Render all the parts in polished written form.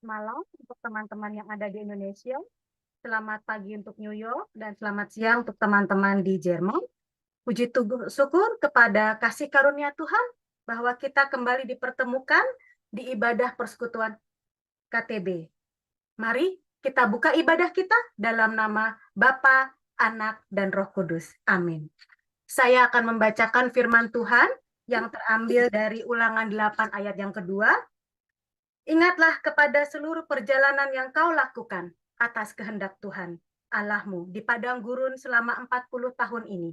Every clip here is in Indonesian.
malam untuk teman-teman yang ada di Indonesia. Selamat pagi untuk New York dan selamat siang untuk teman-teman di Jerman. Puji syukur kepada kasih karunia Tuhan bahwa kita kembali dipertemukan di ibadah persekutuan KTB. Mari kita buka ibadah kita dalam nama Bapa, Anak, dan Roh Kudus. Amin. Saya akan membacakan firman Tuhan yang terambil dari Ulangan 8 ayat yang kedua. Ingatlah kepada seluruh perjalanan yang kau lakukan atas kehendak Tuhan, Allahmu, di padang gurun selama 40 tahun ini,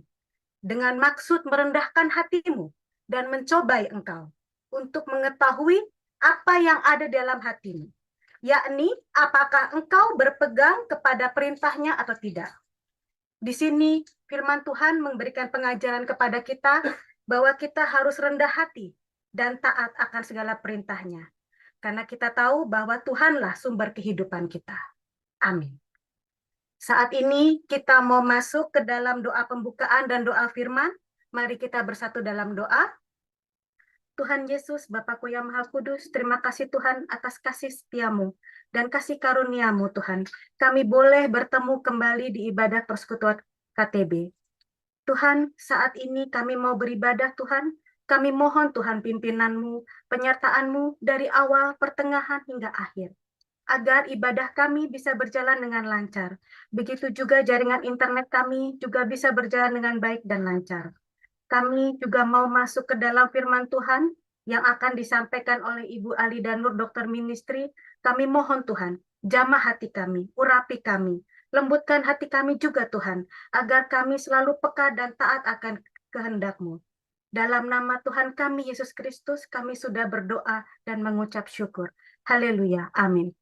dengan maksud merendahkan hatimu dan mencobai engkau untuk mengetahui apa yang ada dalam hatimu, yakni apakah engkau berpegang kepada perintahnya atau tidak. Di sini firman Tuhan memberikan pengajaran kepada kita bahwa kita harus rendah hati dan taat akan segala perintahnya. Karena kita tahu bahwa Tuhanlah sumber kehidupan kita. Amin. Saat ini kita mau masuk ke dalam doa pembukaan dan doa firman. Mari kita bersatu dalam doa. Tuhan Yesus, Bapakku yang Maha Kudus, terima kasih Tuhan atas kasih setiamu dan kasih karuniamu Tuhan. Kami boleh bertemu kembali di ibadah persekutuan KTB. Tuhan, saat ini kami mau beribadah Tuhan. Kami mohon Tuhan pimpinanmu, penyertaan-Mu dari awal, pertengahan, hingga akhir. Agar ibadah kami bisa berjalan dengan lancar. Begitu juga jaringan internet kami juga bisa berjalan dengan baik dan lancar. Kami juga mau masuk ke dalam firman Tuhan yang akan disampaikan oleh Ibu Ali dan Nur Dokter Ministry. Kami mohon Tuhan, jamah hati kami, urapi kami, lembutkan hati kami juga Tuhan, agar kami selalu peka dan taat akan kehendak-Mu. Dalam nama Tuhan kami, Yesus Kristus, kami sudah berdoa dan mengucap syukur. Haleluya. Amin.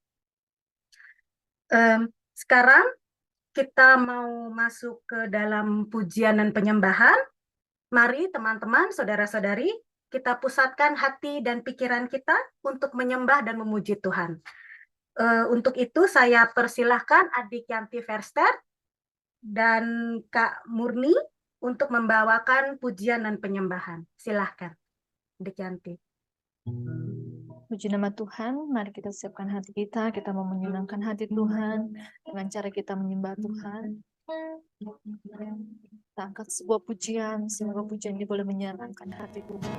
Sekarang kita mau masuk ke dalam pujian dan penyembahan. Mari teman-teman, saudara-saudari, kita pusatkan hati dan pikiran kita untuk menyembah dan memuji Tuhan. Untuk itu saya persilahkan Adik Yanti Verster dan Kak Murni untuk membawakan pujian dan penyembahan. Silahkan, Adik Yanti. Puji nama Tuhan, mari kita siapkan hati kita mau menyenangkan hati Tuhan dengan cara kita menyembah Tuhan. Kita angkat sebuah pujian, semoga pujian ini boleh menyenangkan hati Tuhan.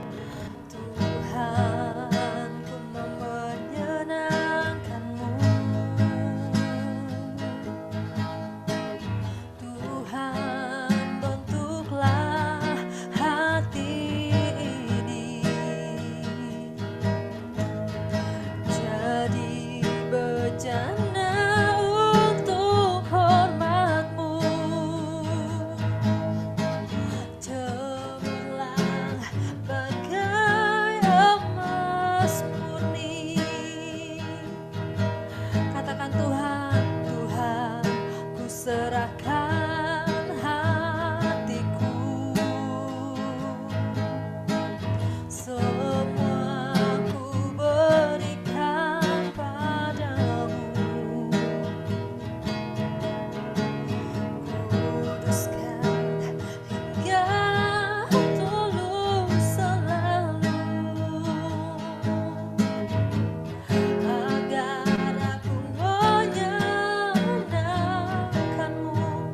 Tuhan, ku mau menyenangkan-Mu. Tuhan, bentuklah hati ini jadi bejana untuk hormat-Mu. Cemerlang bagai emas murni. Katakan Tuhan, Tuhan, ku serahkan hatiku. Semua ku berikan padamu. Kuduskan hingga tulus selalu, agar aku menyenangkan-Mu.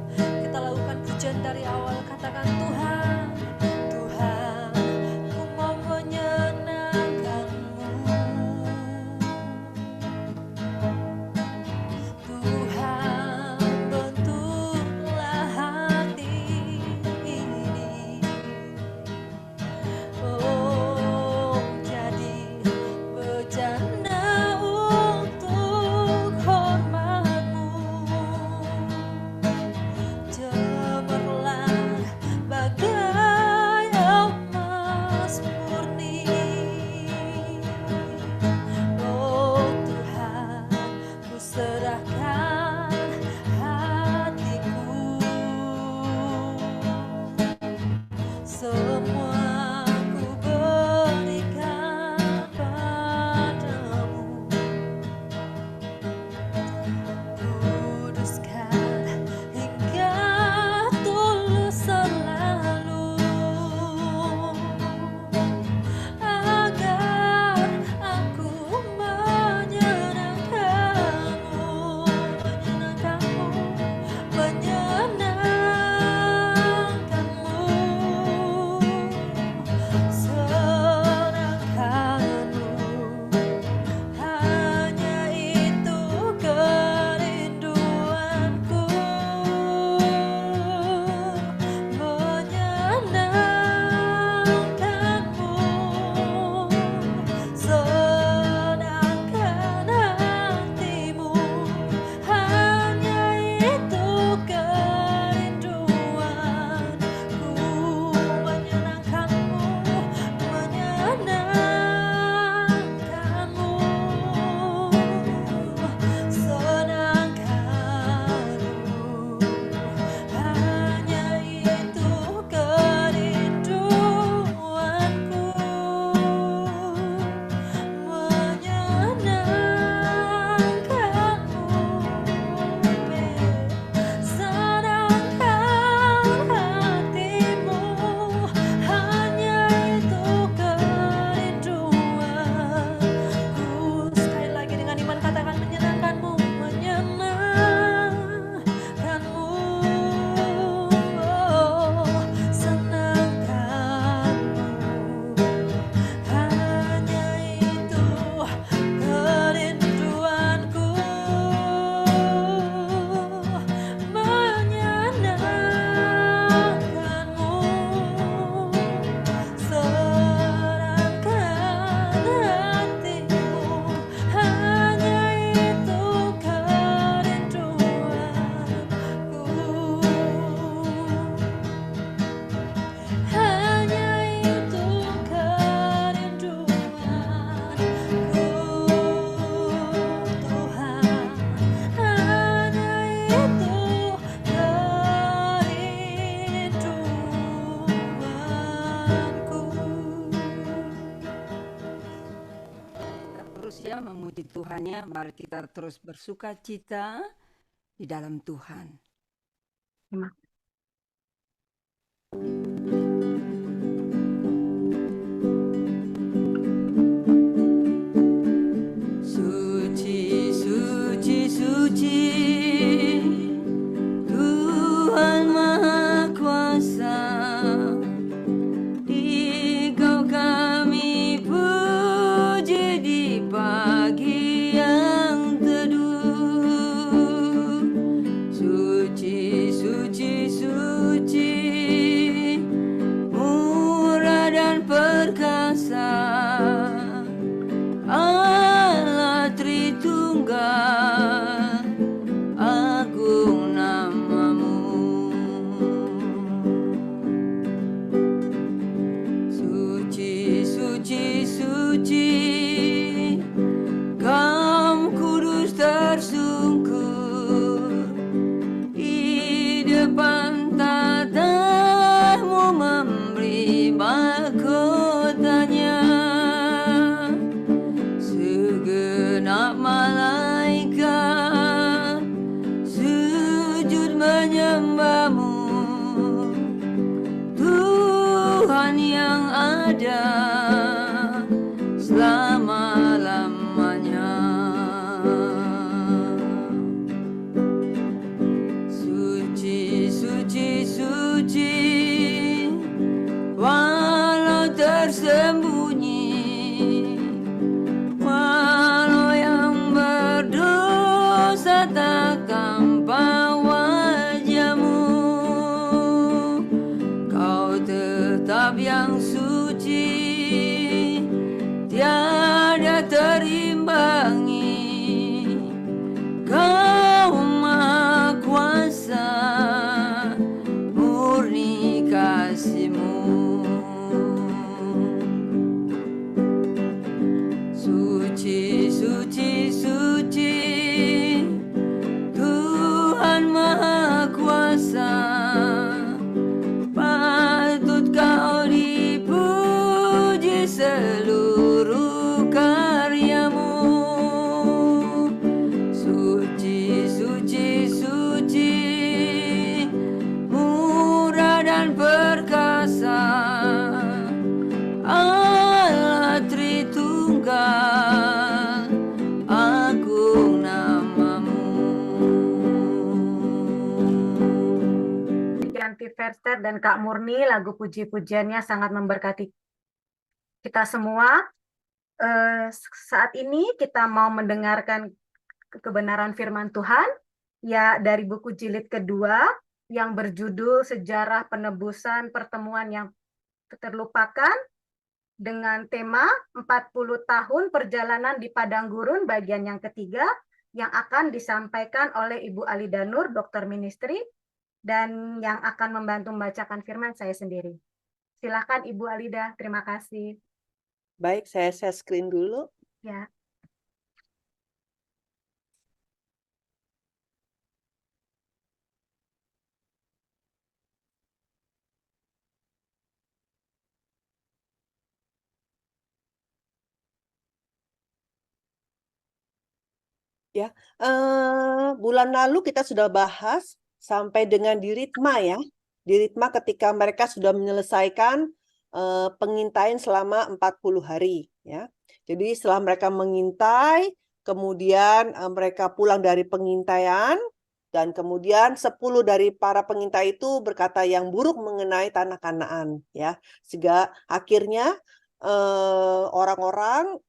Tuhan ya. Mari kita terus bersuka cita di dalam Tuhan. Terima Suci, suci, suci, Tuhan Maha Kuasa. Dikau kami puji di pagi yang teduh. Suci, suci, suci, murah dan perkasa, Allah Tritunggal, agung namamu. Suci, suci, suci, Kaum kudus tersungkur di depan tatamu memberi mahkotanya. Segenap malaikat sujud menyembahmu, Tuhan yang ada selama-lamanya. Suci, suci, suci, walau tersembunyi, walau yang berdosa tak tampak wajahmu, Kau tetap yang suci, tiada terimbangi. Kau Maha Kuasa, murni kasih-Mu. Suci, suci, suci, Tuhan Maha Kuasa, patut Kau dipuji seluruh karya-Mu. Suci, suci, suci, murah dan perkasa, Allah Tritunggal, agung namamu. Yanti Verster dan Kak Murni, lagu puji-pujiannya sangat memberkati kita semua. Saat ini kita mau mendengarkan kebenaran firman Tuhan ya dari buku jilid kedua yang berjudul Sejarah Penebusan Pertemuan yang Terlupakan dengan tema 40 tahun perjalanan di Padang Gurun bagian yang ketiga yang akan disampaikan oleh Ibu Alida Nur, Dokter Ministry, dan yang akan membantu membacakan firman saya sendiri. Silakan Ibu Alida, terima kasih. Baik, saya share screen dulu. Ya. Ya, bulan lalu kita sudah bahas sampai dengan di Ritma ya. Di Ritma ketika mereka sudah menyelesaikan pengintaian selama 40 hari ya. Jadi setelah mereka mengintai, kemudian mereka pulang dari pengintaian dan kemudian 10 dari para pengintai itu berkata yang buruk mengenai tanah Kanaan ya. Sehingga akhirnya orang-orang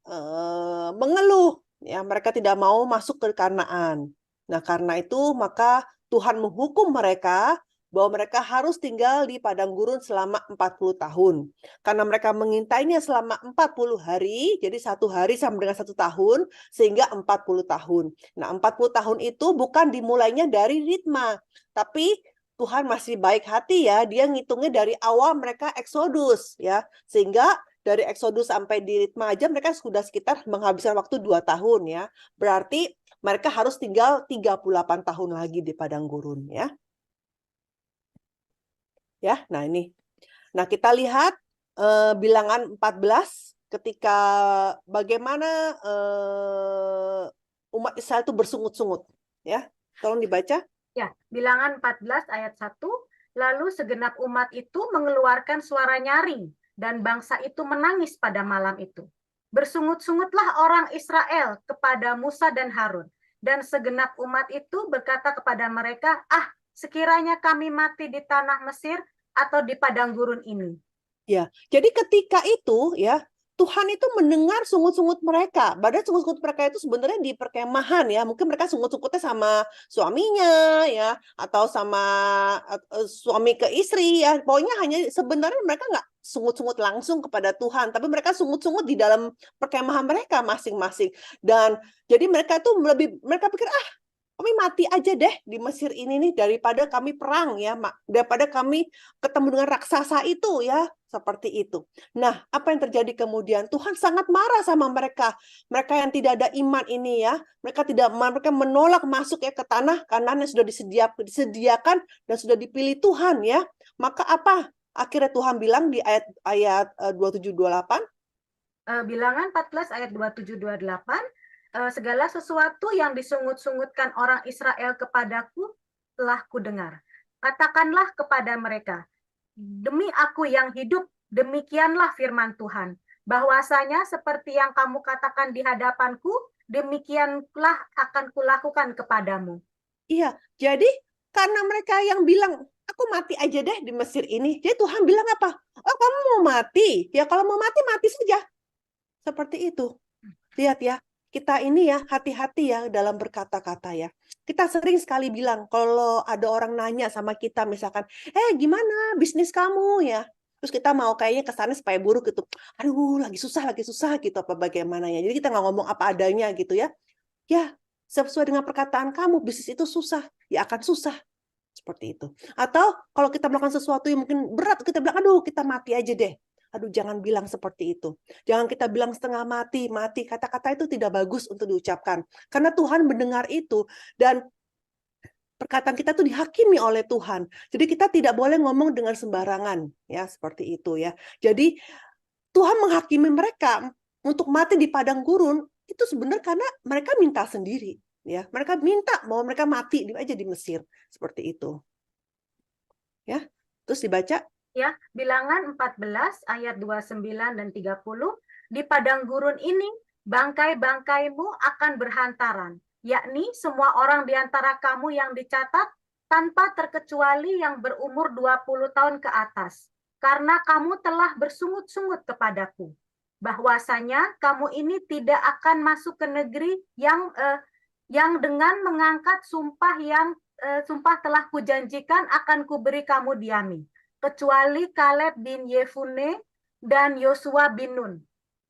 mengeluh ya, mereka tidak mau masuk ke Kanaan. Nah, karena itu maka Tuhan menghukum mereka bahwa mereka harus tinggal di padang gurun selama 40 tahun. Karena mereka mengintainya selama 40 hari, jadi 1 hari sama dengan 1 tahun, sehingga 40 tahun. Nah, 40 tahun itu bukan dimulainya dari Ritma, tapi Tuhan masih baik hati ya, dia ngitungnya dari awal mereka Eksodus ya, sehingga dari Eksodus sampai di Ritma aja mereka sudah sekitar menghabiskan waktu 2 tahun ya. Berarti mereka harus tinggal 38 tahun lagi di padang gurun ya. Ya, nah ini. Nah, kita lihat bilangan 14 ketika bagaimana umat Israel itu bersungut-sungut, ya. Tolong dibaca. Ya, Bilangan 14 ayat 1, lalu segenap umat itu mengeluarkan suara nyaring, dan bangsa itu menangis pada malam itu. Bersungut-sungutlah orang Israel kepada Musa dan Harun, dan segenap umat itu berkata kepada mereka, sekiranya kami mati di tanah Mesir atau di padang gurun ini. Ya, jadi ketika itu ya Tuhan itu mendengar sungut-sungut mereka. Padahal sungut-sungut mereka itu sebenarnya di perkemahan ya. Mungkin mereka sungut-sungutnya sama suaminya ya, atau sama suami ke istri ya. Pokoknya hanya sebenarnya mereka nggak sungut-sungut langsung kepada Tuhan, tapi mereka sungut-sungut di dalam perkemahan mereka masing-masing. Dan jadi mereka itu mereka pikir kami mati aja deh di Mesir ini nih daripada kami perang ya, daripada kami ketemu dengan raksasa itu ya, seperti itu. Nah, apa yang terjadi kemudian? Tuhan sangat marah sama mereka. Mereka yang tidak ada iman ini ya, mereka menolak masuk ya ke tanah Kanaan yang sudah disediakan dan sudah dipilih Tuhan ya. Maka apa? Akhirnya Tuhan bilang di ayat 27-28. Bilangan 14 ayat 27-28. Segala sesuatu yang disungut-sungutkan orang Israel kepadaku telah kudengar. Katakanlah kepada mereka, demi aku yang hidup, demikianlah firman Tuhan, bahwasanya seperti yang kamu katakan di hadapanku, demikianlah akan kulakukan kepadamu. Iya, jadi karena mereka yang bilang, aku mati aja deh di Mesir ini. Jadi Tuhan bilang apa? Oh, kamu mau mati? Ya kalau mau mati, mati saja. Seperti itu. Lihat ya. Kita ini ya hati-hati ya dalam berkata-kata ya. Kita sering sekali bilang kalau ada orang nanya sama kita misalkan, gimana bisnis kamu ya? Terus kita mau kayaknya kesannya supaya buruk gitu. Aduh, lagi susah gitu apa bagaimana ya. Jadi kita nggak ngomong apa adanya gitu ya. Ya, sesuai dengan perkataan kamu, bisnis itu susah. Ya akan susah. Seperti itu. Atau kalau kita melakukan sesuatu yang mungkin berat, kita bilang, aduh kita mati aja deh. Aduh, jangan bilang seperti itu. Jangan kita bilang setengah mati. Kata-kata itu tidak bagus untuk diucapkan. Karena Tuhan mendengar itu. Dan perkataan kita tuh dihakimi oleh Tuhan. Jadi kita tidak boleh ngomong dengan sembarangan. Ya, seperti itu ya. Jadi Tuhan menghakimi mereka untuk mati di padang gurun. Itu sebenarnya karena mereka minta sendiri. Ya, mereka minta mau mereka mati aja di Mesir. Seperti itu. Ya, terus dibaca. Ya, Bilangan 14 ayat 29 dan 30, di padang gurun ini bangkai-bangkaimu akan berhantaran, yakni semua orang di antara kamu yang dicatat tanpa terkecuali yang berumur 20 tahun ke atas, karena kamu telah bersungut-sungut kepadaku, bahwasanya kamu ini tidak akan masuk ke negeri yang dengan mengangkat sumpah yang sumpah telah kujanjikan akan kuberi kamu diami, kecuali Kaleb bin Yefune dan Yosua bin Nun.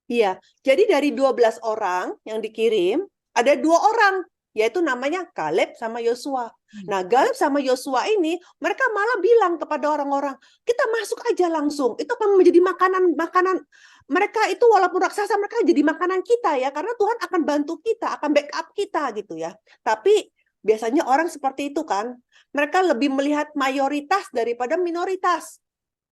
Iya, jadi dari 12 orang yang dikirim, ada 2 orang, yaitu namanya Kaleb sama Yosua. Nah, Kaleb sama Yosua ini, mereka malah bilang kepada orang-orang, kita masuk aja langsung, itu akan menjadi makanan mereka itu walaupun raksasa, mereka jadi makanan kita ya, karena Tuhan akan bantu kita, akan backup kita gitu ya. Tapi biasanya orang seperti itu kan, mereka lebih melihat mayoritas daripada minoritas.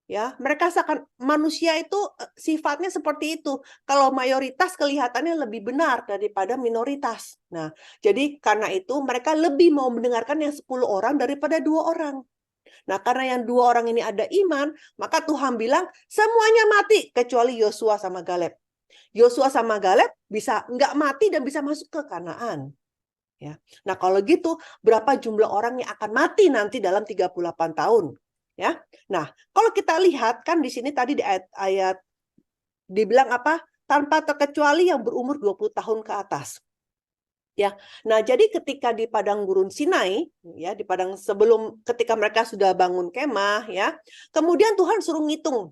Ya, mereka seakan manusia itu sifatnya seperti itu. Kalau mayoritas kelihatannya lebih benar daripada minoritas. Nah, jadi karena itu mereka lebih mau mendengarkan yang 10 orang daripada 2 orang. Nah, karena yang 2 orang ini ada iman, maka Tuhan bilang semuanya mati kecuali Yosua sama Kaleb. Yosua sama Kaleb bisa nggak mati dan bisa masuk ke Kanaan. Ya. Nah, kalau gitu berapa jumlah orang yang akan mati nanti dalam 38 tahun? Ya. Nah, kalau kita lihat kan di sini tadi di ayat dibilang apa? Tanpa terkecuali yang berumur 20 tahun ke atas. Ya. Nah, jadi ketika di padang gurun Sinai, ya, di padang sebelum ketika mereka sudah bangun kemah, ya. Kemudian Tuhan suruh ngitung.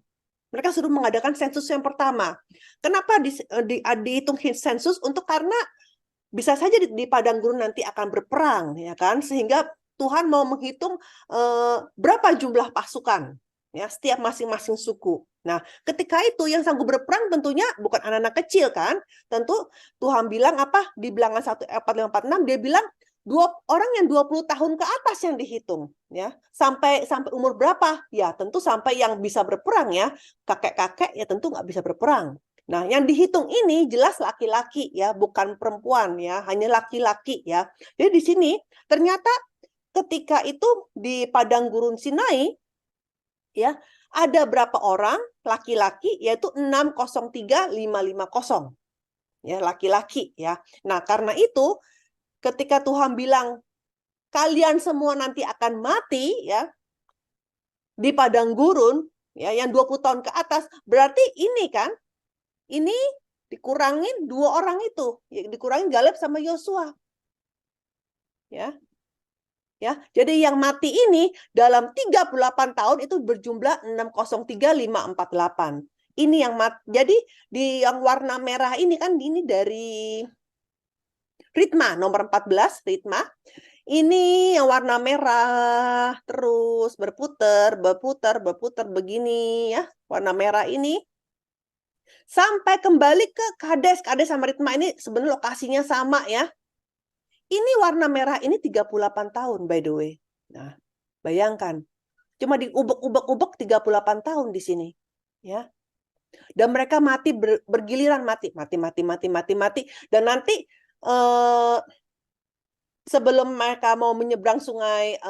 Mereka suruh mengadakan sensus yang pertama. Kenapa dihitung sensus? Karena bisa saja di padang gurun nanti akan berperang, ya kan? Sehingga Tuhan mau menghitung berapa jumlah pasukan ya setiap masing-masing suku. Nah, ketika itu yang sanggup berperang tentunya bukan anak-anak kecil kan? Tentu Tuhan bilang apa? Di Bilangan 1:45-46 dia bilang orang yang 20 tahun ke atas yang dihitung ya. Sampai umur berapa? Ya, tentu sampai yang bisa berperang ya. Kakek-kakek ya tentu nggak bisa berperang. Nah, yang dihitung ini jelas laki-laki ya, bukan perempuan ya, hanya laki-laki ya. Jadi di sini ternyata ketika itu di padang gurun Sinai ya, ada berapa orang laki-laki, yaitu 603.550 ya, laki-laki ya. Nah, karena itu ketika Tuhan bilang kalian semua nanti akan mati ya di padang gurun ya, yang 20 tahun ke atas, berarti ini kan, ini dikurangin 2 orang itu, ya, dikurangin Galeb sama Yosua. Ya. Ya, jadi yang mati ini dalam 38 tahun itu berjumlah 603.548. Ini yang jadi di yang warna merah ini kan ini dari ritma nomor 14 ritma. Ini yang warna merah terus berputar begini ya. Warna merah ini sampai kembali ke Kades. Kades sama ritma ini sebenarnya lokasinya sama ya. Ini warna merah ini 38 tahun by the way. Nah, bayangkan. Cuma diubek-ubek 38 tahun di sini. Ya. Dan mereka mati bergiliran mati. Dan nanti sebelum mereka mau menyeberang sungai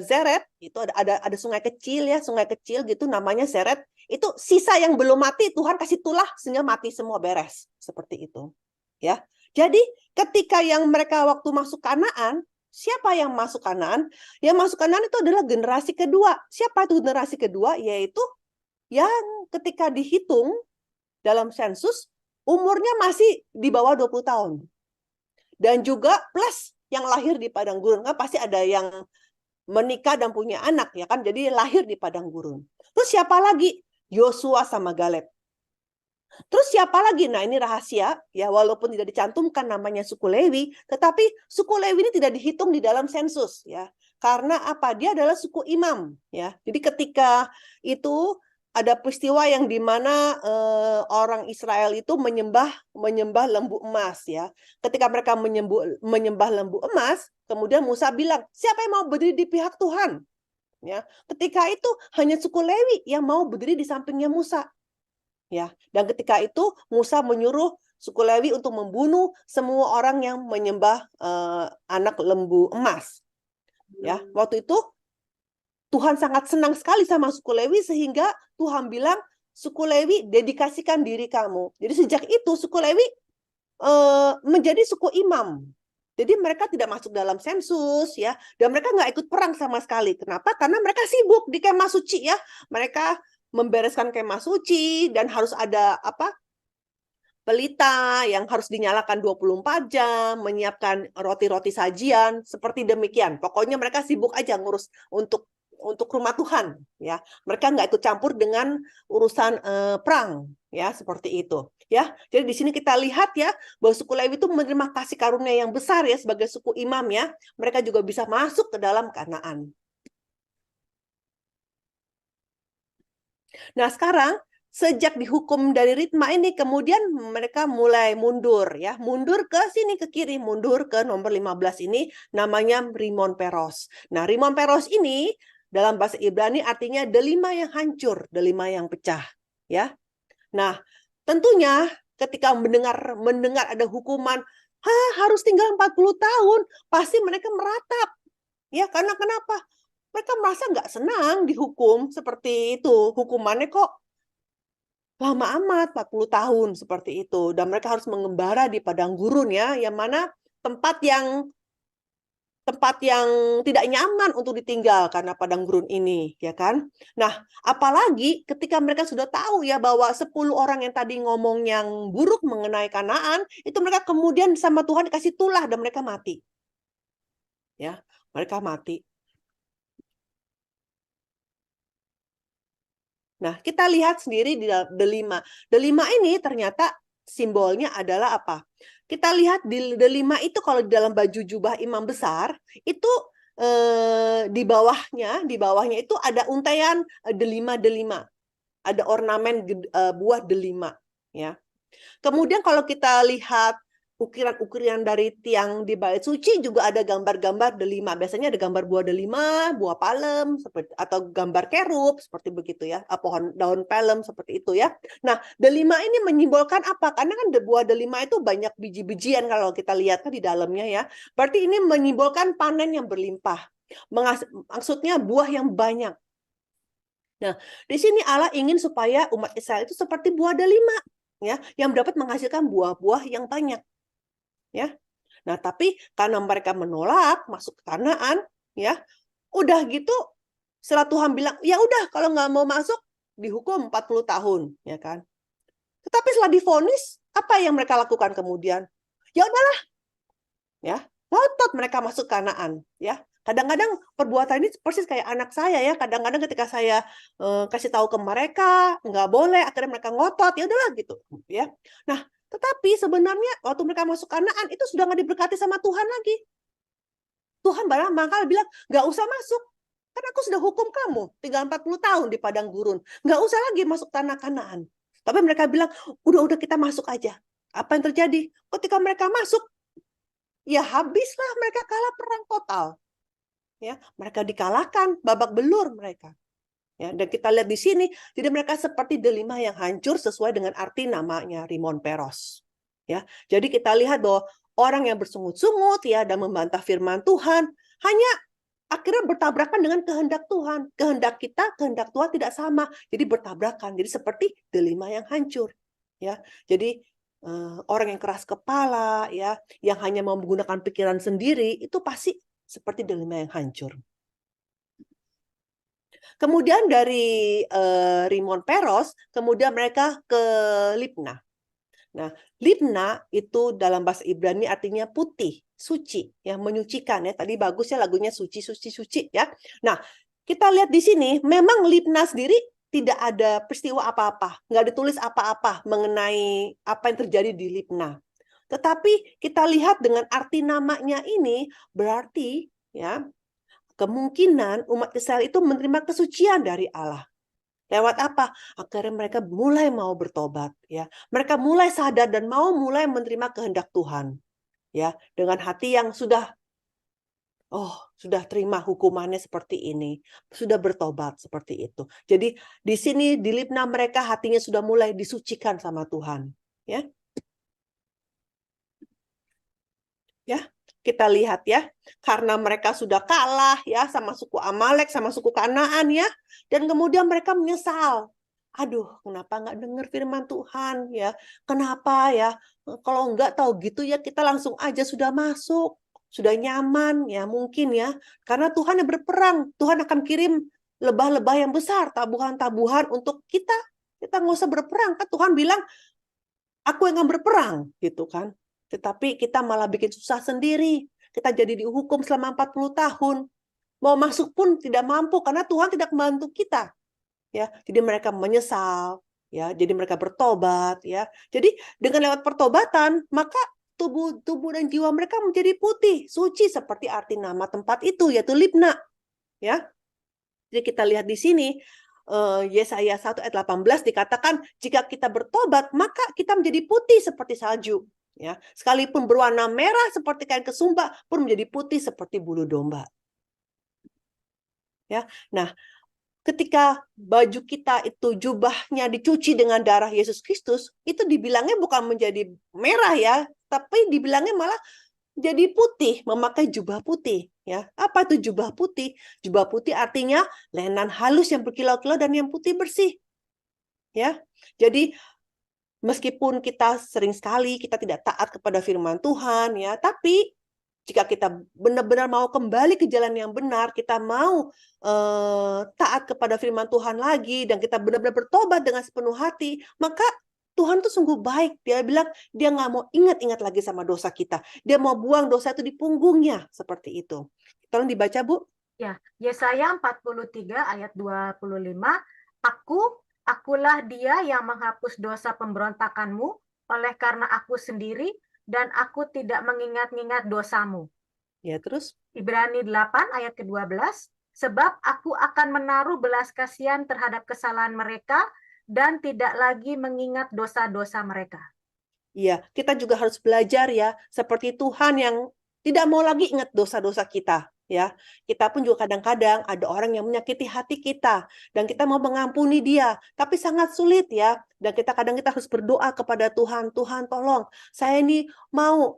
Zeret, itu ada sungai kecil ya, sungai kecil gitu namanya Zeret. Itu sisa yang belum mati Tuhan kasih tulah sehingga mati semua beres. Seperti itu. Ya. Jadi ketika yang mereka waktu masuk Kanaan, siapa yang masuk Kanaan? Yang masuk Kanaan itu adalah generasi kedua. Siapa itu generasi kedua? Yaitu yang ketika dihitung dalam sensus, umurnya masih di bawah 20 tahun. Dan juga plus yang lahir di padang gurun. Kan pasti ada yang menikah dan punya anak, ya kan? Jadi lahir di padang gurun. Terus siapa lagi? Yosua sama Galeb. Terus siapa lagi? Nah, ini rahasia ya, walaupun tidak dicantumkan namanya suku Lewi, tetapi suku Lewi ini tidak dihitung di dalam sensus ya. Karena apa? Dia adalah suku imam ya. Jadi ketika itu ada peristiwa yang di mana orang Israel itu menyembah lembu emas ya. Ketika mereka menyembah lembu emas, kemudian Musa bilang, "Siapa yang mau berdiri di pihak Tuhan?" Ya. Ketika itu hanya suku Lewi yang mau berdiri di sampingnya Musa. Ya, dan ketika itu Musa menyuruh suku Lewi untuk membunuh semua orang yang menyembah anak lembu emas. Ya, waktu itu Tuhan sangat senang sekali sama suku Lewi sehingga Tuhan bilang, suku Lewi dedikasikan diri kamu. Jadi sejak itu suku Lewi menjadi suku imam. Jadi mereka tidak masuk dalam sensus ya, dan mereka nggak ikut perang sama sekali. Kenapa? Karena mereka sibuk di kemah suci ya. Mereka membereskan kemah suci dan harus ada pelita yang harus dinyalakan 24 jam, menyiapkan roti-roti sajian, seperti demikian. Pokoknya mereka sibuk aja ngurus untuk rumah Tuhan ya. Mereka nggak ikut campur dengan urusan perang ya, seperti itu ya. Jadi di sini kita lihat ya bahwa suku Lewi itu menerima kasih karunia yang besar ya sebagai suku imam ya. Mereka juga bisa masuk ke dalam Kanaan. Nah, sekarang sejak dihukum dari ritma ini, kemudian mereka mulai mundur ya, mundur ke sini ke kiri, mundur ke nomor 15 ini namanya Rimon Peros. Nah, Rimon Peros ini dalam bahasa Ibrani artinya delima yang hancur, delima yang pecah ya. Nah, tentunya ketika mendengar ada hukuman, harus tinggal 40 tahun, pasti mereka meratap. Ya, karena kenapa? Mereka merasa nggak senang dihukum seperti itu. Hukumannya kok lama amat, 40 tahun seperti itu. Dan mereka harus mengembara di padang gurun ya, yang mana tempat yang tidak nyaman untuk ditinggal karena padang gurun ini, ya kan? Nah, apalagi ketika mereka sudah tahu ya bahwa 10 orang yang tadi ngomong yang buruk mengenai Kanaan, itu mereka kemudian sama Tuhan dikasih tulah dan mereka mati. Ya, mereka mati. Nah, kita lihat sendiri di delima. Delima ini ternyata simbolnya adalah apa? Kita lihat di delima itu kalau di dalam baju jubah imam besar, itu di bawahnya itu ada untaian delima. Ada ornamen buah delima. Ya. Kemudian kalau kita lihat ukiran-ukiran dari tiang di bait suci juga ada gambar-gambar delima. Biasanya ada gambar buah delima, buah palem, seperti atau gambar kerub seperti begitu ya, pohon daun palem seperti itu ya. Nah, delima ini menyimbolkan apa? Karena kan buah delima itu banyak biji-bijian kalau kita lihat kan di dalamnya ya. Berarti ini menyimbolkan panen yang berlimpah. Maksudnya buah yang banyak. Nah, di sini Allah ingin supaya umat Israel itu seperti buah delima ya, yang dapat menghasilkan buah-buah yang banyak. Ya. Nah, tapi karena mereka menolak masuk ke Kanaan, ya, udah gitu setelah Tuhan bilang, ya udah kalau nggak mau masuk dihukum 40 tahun, ya kan? Tetapi setelah divonis, apa yang mereka lakukan kemudian? Ya udahlah, ya, ngotot mereka masuk Kanaan, ya. Kadang-kadang perbuatan ini persis kayak anak saya ya. Kadang-kadang ketika saya kasih tahu ke mereka nggak boleh, akhirnya mereka ngotot, ya udahlah gitu, ya. Nah, tetapi sebenarnya waktu mereka masuk Kanaan itu sudah nggak diberkati sama Tuhan lagi. Tuhan bakal bilang, nggak usah masuk. Kan aku sudah hukum kamu, tinggal 40 tahun di padang gurun. Nggak usah lagi masuk tanah Kanaan. Tapi mereka bilang, udah kita masuk aja. Apa yang terjadi? Ketika mereka masuk, ya habislah mereka kalah perang total. Ya, mereka dikalahkan, babak belur mereka. Ya, dan kita lihat di sini, jadi mereka seperti delima yang hancur sesuai dengan arti namanya Rimon Peros. Ya, jadi kita lihat bahwa orang yang bersungut-sungut ya dan membantah firman Tuhan hanya akhirnya bertabrakan dengan kehendak Tuhan. Kehendak kita, kehendak Tuhan tidak sama, jadi bertabrakan. Jadi seperti delima yang hancur. Ya, jadi orang yang keras kepala ya, yang hanya mau menggunakan pikiran sendiri itu pasti seperti delima yang hancur. Kemudian dari Rimon Peros, kemudian mereka ke Libna. Nah, Libna itu dalam bahasa Ibrani artinya putih, suci, yang menyucikan ya. Tadi bagus ya lagunya suci, suci, suci ya. Nah, kita lihat di sini, memang Libna sendiri tidak ada peristiwa apa-apa, nggak ditulis apa-apa mengenai apa yang terjadi di Libna. Tetapi kita lihat dengan arti namanya ini berarti ya kemungkinan umat Israel itu menerima kesucian dari Allah. Lewat apa? Akhirnya mereka mulai mau bertobat, ya. Mereka mulai sadar dan mau mulai menerima kehendak Tuhan, ya, dengan hati yang sudah terima hukumannya seperti ini, sudah bertobat seperti itu. Jadi di sini di Libna mereka hatinya sudah mulai disucikan sama Tuhan, ya. Ya, kita lihat ya, karena mereka sudah kalah ya sama suku Amalek, sama suku Kanaan ya, dan kemudian mereka menyesal. Aduh, kenapa nggak dengar firman Tuhan ya? Kenapa ya? Kalau nggak tahu gitu ya kita langsung aja sudah masuk, sudah nyaman ya mungkin ya. Karena Tuhan yang berperang, Tuhan akan kirim lebah-lebah yang besar, tabuhan-tabuhan untuk kita. Kita nggak usah berperang, kan Tuhan bilang, aku yang akan berperang gitu kan. Tetapi kita malah bikin susah sendiri. Kita jadi dihukum selama 40 tahun. Mau masuk pun tidak mampu karena Tuhan tidak membantu kita. Ya, jadi mereka menyesal, ya. Jadi mereka bertobat, ya. Jadi dengan lewat pertobatan, maka tubuh dan jiwa mereka menjadi putih, suci seperti arti nama tempat itu yaitu Libna, ya. Jadi kita lihat di sini Yesaya 1 ayat 18 dikatakan jika kita bertobat maka kita menjadi putih seperti salju. Ya, sekalipun berwarna merah seperti kain kesumba pun menjadi putih seperti bulu domba. Ya, nah ketika baju kita itu jubahnya dicuci dengan darah Yesus Kristus, itu dibilangnya bukan menjadi merah ya, tapi dibilangnya malah jadi putih, memakai jubah putih. Ya, apa itu jubah putih? Jubah putih artinya lenan halus yang berkilau-kilau dan yang putih bersih. Ya, jadi meskipun kita sering sekali kita tidak taat kepada firman Tuhan ya, tapi jika kita benar-benar mau kembali ke jalan yang benar, kita mau taat kepada firman Tuhan lagi dan kita benar-benar bertobat dengan sepenuh hati, maka Tuhan tuh sungguh baik. Dia bilang dia nggak mau ingat-ingat lagi sama dosa kita. Dia mau buang dosa itu di punggungnya seperti itu. Tolong dibaca, Bu. Ya, Yesaya 43 ayat 25, Akulah dia yang menghapus dosa pemberontakanmu, oleh karena aku sendiri, dan aku tidak mengingat-ingat dosamu. Ya, terus? Ibrani 8 ayat ke-12, sebab aku akan menaruh belas kasihan terhadap kesalahan mereka, dan tidak lagi mengingat dosa-dosa mereka. Iya, kita juga harus belajar ya, seperti Tuhan yang tidak mau lagi ingat dosa-dosa kita, ya. Kita pun juga kadang-kadang ada orang yang menyakiti hati kita dan kita mau mengampuni dia, tapi sangat sulit ya. Dan kadang kita harus berdoa kepada Tuhan, Tuhan tolong, saya ini mau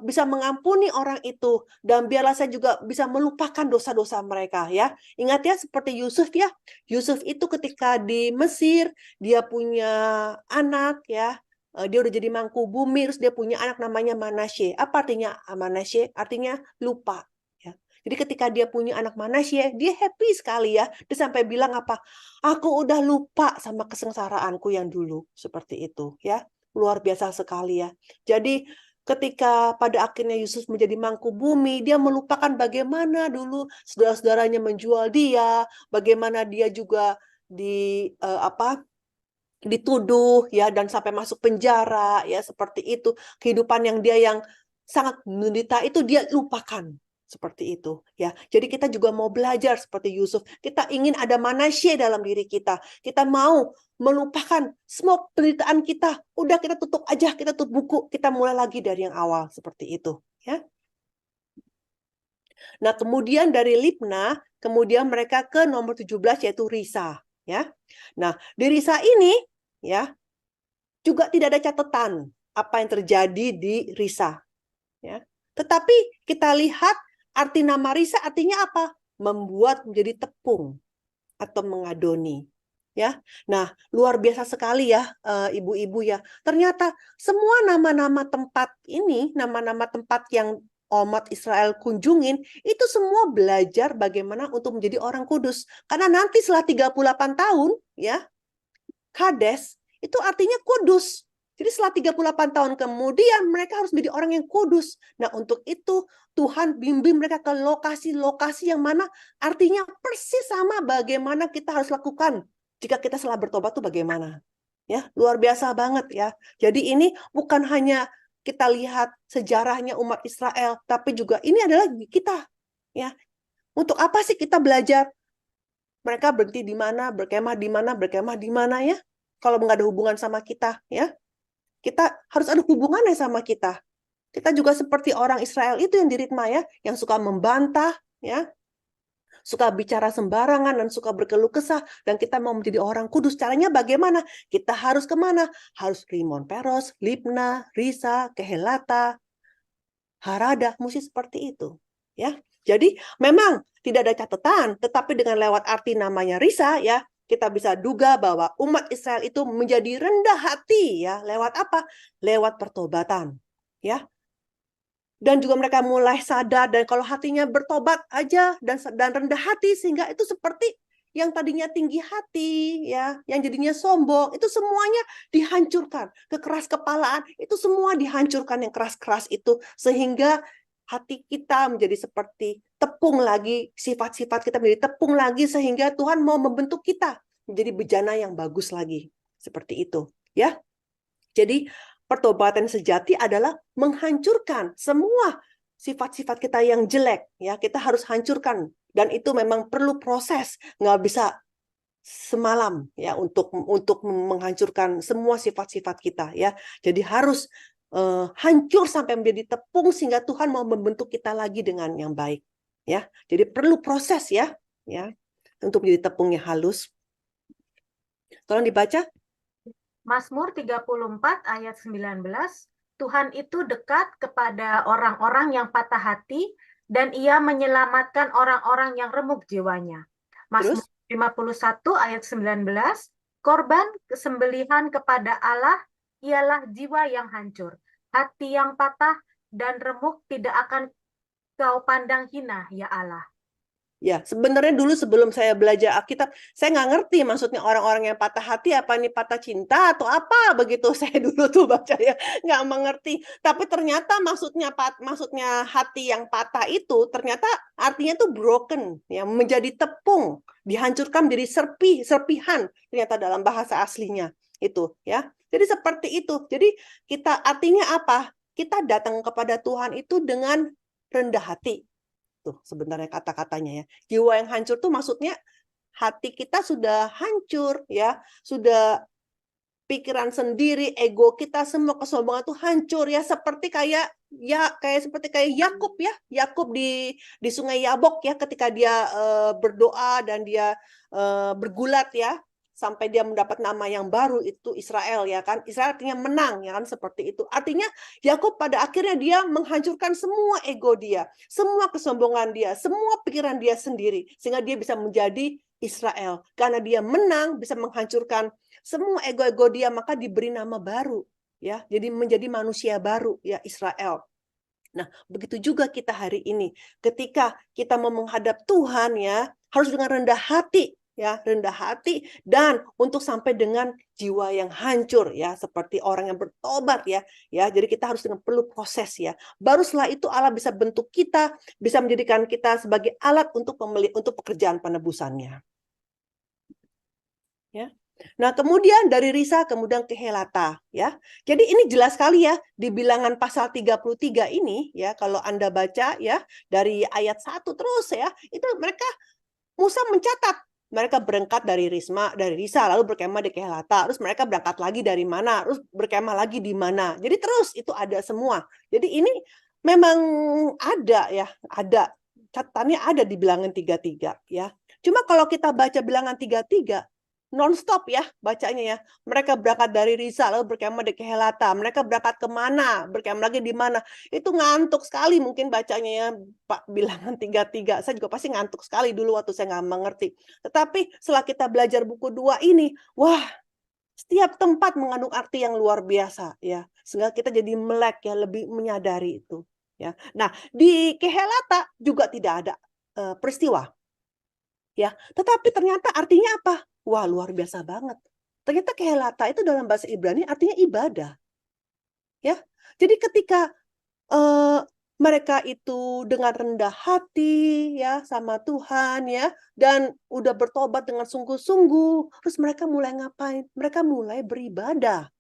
bisa mengampuni orang itu dan biarlah saya juga bisa melupakan dosa-dosa mereka ya. Ingat ya seperti Yusuf ya. Yusuf itu ketika di Mesir dia punya anak ya. Dia udah jadi mangku bumi, terus dia punya anak namanya Manasye. Apa artinya Manasye? Artinya lupa. Ya. Jadi ketika dia punya anak Manasye, dia happy sekali ya. Dia sampai bilang apa? Aku udah lupa sama kesengsaraanku yang dulu. Seperti itu ya. Luar biasa sekali ya. Jadi ketika pada akhirnya Yusuf menjadi mangku bumi, dia melupakan bagaimana dulu saudara-saudaranya menjual dia, bagaimana dia juga dituduh ya dan sampai masuk penjara ya seperti itu. Kehidupan yang dia yang sangat menderita itu dia lupakan seperti itu ya. Jadi kita juga mau belajar seperti Yusuf. Kita ingin ada Manasye dalam diri kita. Kita mau melupakan semua penderitaan kita. Udah kita tutup aja, kita tutup buku, kita mulai lagi dari yang awal seperti itu ya. Nah, kemudian dari Libna, kemudian mereka ke nomor 17 yaitu Risa ya. Nah, di Risa ini ya juga tidak ada catatan apa yang terjadi di Risa ya. Tetapi kita lihat arti nama Risa artinya apa? Membuat menjadi tepung atau mengadoni ya. Nah, luar biasa sekali ya ibu-ibu ya. Ternyata semua nama-nama tempat ini, nama-nama tempat yang umat Israel kunjungin, itu semua belajar bagaimana untuk menjadi orang kudus. Karena nanti setelah 38 tahun ya, Kades itu artinya kudus. Jadi setelah 38 tahun kemudian mereka harus menjadi orang yang kudus. Nah, untuk itu Tuhan bimbing mereka ke lokasi-lokasi yang mana artinya persis sama bagaimana kita harus lakukan jika kita setelah bertobat itu bagaimana. Ya, luar biasa banget ya. Jadi ini bukan hanya kita lihat sejarahnya umat Israel, tapi juga ini adalah kita. Ya. Untuk apa sih kita belajar? Mereka berhenti di mana, berkemah di mana ya? Kalau nggak ada hubungan sama kita, ya. Kita harus ada hubungannya sama kita. Kita juga seperti orang Israel itu yang di Ritma ya, yang suka membantah, ya. Suka bicara sembarangan dan suka berkeluh kesah, dan kita mau menjadi orang kudus. Caranya bagaimana? Kita harus kemana? Harus Rimon Peros, Libna, Risa, Kehelata, Harada, mesti seperti itu. Ya. Jadi memang tidak ada catatan, tetapi dengan lewat arti namanya Risa ya, kita bisa duga bahwa umat Israel itu menjadi rendah hati ya, lewat apa? Lewat pertobatan. Ya. Dan juga mereka mulai sadar dan kalau hatinya bertobat aja dan rendah hati sehingga itu seperti yang tadinya tinggi hati ya, yang jadinya sombong, itu semuanya dihancurkan. Kekeras kepalaan itu semua dihancurkan yang keras-keras itu sehingga hati kita menjadi seperti tepung lagi, sifat-sifat kita menjadi tepung lagi sehingga Tuhan mau membentuk kita menjadi bejana yang bagus lagi. Seperti itu, ya. Jadi pertobatan sejati adalah menghancurkan semua sifat-sifat kita yang jelek, ya. Kita harus hancurkan dan itu memang perlu proses, nggak bisa semalam ya untuk menghancurkan semua sifat-sifat kita ya. Jadi harus hancur sampai menjadi tepung sehingga Tuhan mau membentuk kita lagi dengan yang baik ya. Jadi perlu proses ya untuk menjadi tepung yang halus. Tolong dibaca. Mazmur 34 ayat 19, Tuhan itu dekat kepada orang-orang yang patah hati dan ia menyelamatkan orang-orang yang remuk jiwanya. Mazmur 51 ayat 19, korban kesembelihan kepada Allah ialah jiwa yang hancur, hati yang patah dan remuk tidak akan kau pandang hina, ya Allah. Ya, sebenarnya dulu sebelum saya belajar Alkitab, saya nggak ngerti maksudnya orang-orang yang patah hati, apa ini patah cinta atau apa begitu. Saya dulu tuh baca ya, nggak mengerti. Tapi ternyata maksudnya hati yang patah itu ternyata artinya tuh broken, ya, menjadi tepung, dihancurkan menjadi serpihan ternyata dalam bahasa aslinya itu, ya. Jadi seperti itu. Jadi kita artinya apa? Kita datang kepada Tuhan itu dengan rendah hati. Tuh sebenarnya kata-katanya ya. Jiwa yang hancur tuh maksudnya hati kita sudah hancur ya, sudah pikiran sendiri, ego kita, semua kesombongan itu hancur ya, seperti kayak Yakub ya. Yakub di Sungai Yabok ya, ketika dia berdoa dan dia bergulat ya, sampai dia mendapat nama yang baru, itu Israel ya kan. Israel artinya menang ya kan, seperti itu. Artinya Yakub pada akhirnya dia menghancurkan semua ego dia, semua kesombongan dia, semua pikiran dia sendiri, sehingga dia bisa menjadi Israel. Karena dia menang, bisa menghancurkan semua ego-ego dia, maka diberi nama baru ya. Jadi menjadi manusia baru ya, Israel. Nah, begitu juga kita hari ini. Ketika kita mau menghadap Tuhan ya, harus dengan rendah hati ya, rendah hati, dan untuk sampai dengan jiwa yang hancur ya, seperti orang yang bertobat ya. Jadi kita harus dengan perlu proses ya. Baru setelah itu Allah bisa bentuk kita, bisa menjadikan kita sebagai alat untuk pekerjaan penebusannya. Ya. Nah, kemudian dari Risa kemudian ke Helata ya. Jadi ini jelas sekali ya di Bilangan pasal 33 ini ya, kalau Anda baca ya dari ayat 1 terus ya, itu Musa mencatat mereka berangkat dari Risa, lalu berkemah di Kehelata, terus mereka berangkat lagi dari mana, terus berkemah lagi di mana. Jadi terus itu ada semua. Jadi ini memang ada ya, ada catatannya ada di Bilangan 33 ya. Cuma kalau kita baca Bilangan 33 non-stop ya bacanya ya. Mereka berangkat dari Risa, lalu berkemah di Kehelata. Mereka berangkat kemana, berkemah lagi di mana. Itu ngantuk sekali mungkin bacanya ya, Pak. Bilangan 33. Saya juga pasti ngantuk sekali dulu waktu saya nggak mengerti. Tetapi setelah kita belajar buku 2 ini, wah, setiap tempat mengandung arti yang luar biasa ya. Sehingga kita jadi melek ya, lebih menyadari itu ya. Nah, di Kehelata juga tidak ada peristiwa. Ya, tetapi ternyata artinya apa? Wah, luar biasa banget. Ternyata Kehelata itu dalam bahasa Ibrani artinya ibadah. Ya. Jadi ketika mereka itu dengan rendah hati ya sama Tuhan ya, dan udah bertobat dengan sungguh-sungguh, terus mereka mulai ngapain? Mereka mulai beribadah.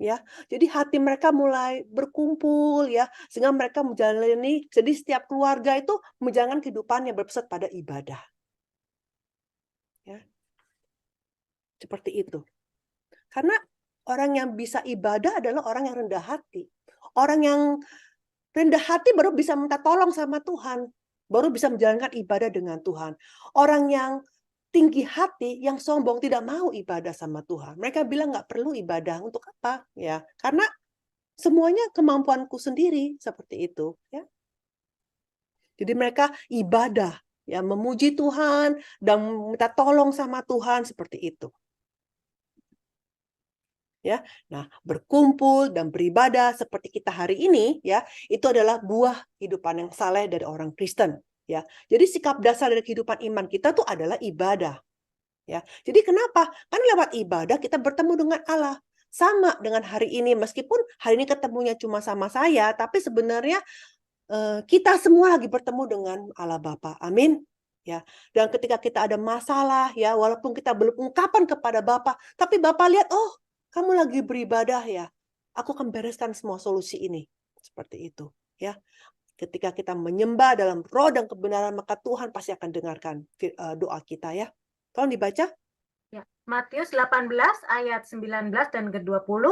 Ya. Jadi hati mereka mulai berkumpul ya, sehingga mereka menjalani, jadi setiap keluarga itu menjalankan kehidupan yang berpusat pada ibadah. Ya. Seperti itu. Karena orang yang bisa ibadah adalah orang yang rendah hati. Orang yang rendah hati baru bisa minta tolong sama Tuhan. Baru bisa menjalankan ibadah dengan Tuhan. Orang yang tinggi hati, yang sombong, tidak mau ibadah sama Tuhan. Mereka bilang nggak perlu ibadah. Untuk apa? Ya, karena semuanya kemampuanku sendiri. Seperti itu. Ya. Jadi mereka ibadah, ya, memuji Tuhan dan minta tolong sama Tuhan, seperti itu. Ya, nah, berkumpul dan beribadah seperti kita hari ini ya, itu adalah buah kehidupan yang saleh dari orang Kristen ya. Jadi sikap dasar dari kehidupan iman kita tuh adalah ibadah ya. Jadi kenapa? Karena lewat ibadah kita bertemu dengan Allah. Sama dengan hari ini, meskipun hari ini ketemunya cuma sama saya, tapi sebenarnya kita semua lagi bertemu dengan Allah Bapa. Amin. Ya. Dan ketika kita ada masalah ya, walaupun kita belum ungkapan kepada Bapa, tapi Bapa lihat, oh, kamu lagi beribadah ya, aku akan bereskan semua solusi ini. Seperti itu ya. Ketika kita menyembah dalam roh dan kebenaran, maka Tuhan pasti akan dengarkan doa kita ya. Tolong dibaca. Ya, Matius 18 ayat 19 dan ke-20.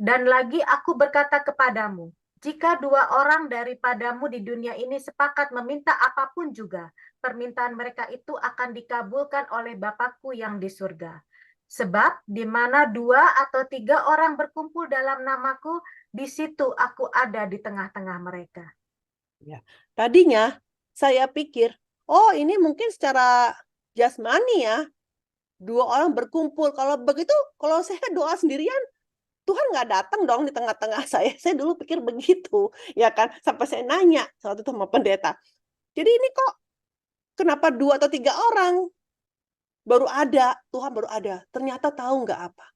Dan lagi aku berkata kepadamu, jika 2 orang daripadamu di dunia ini sepakat meminta apapun juga, permintaan mereka itu akan dikabulkan oleh Bapakku yang di surga. Sebab di mana 2 atau 3 orang berkumpul dalam namaku, di situ aku ada di tengah-tengah mereka. Ya. Tadinya saya pikir, oh ini mungkin secara jasmani ya, 2 orang berkumpul. Kalau begitu, kalau saya doa sendirian, Tuhan nggak datang dong di tengah-tengah saya. Saya dulu pikir begitu, ya kan? Sampai saya nanya waktu itu sama pendeta. Jadi ini kok kenapa 2 atau 3 orang? Baru ada, Tuhan baru ada. Ternyata tahu nggak apa?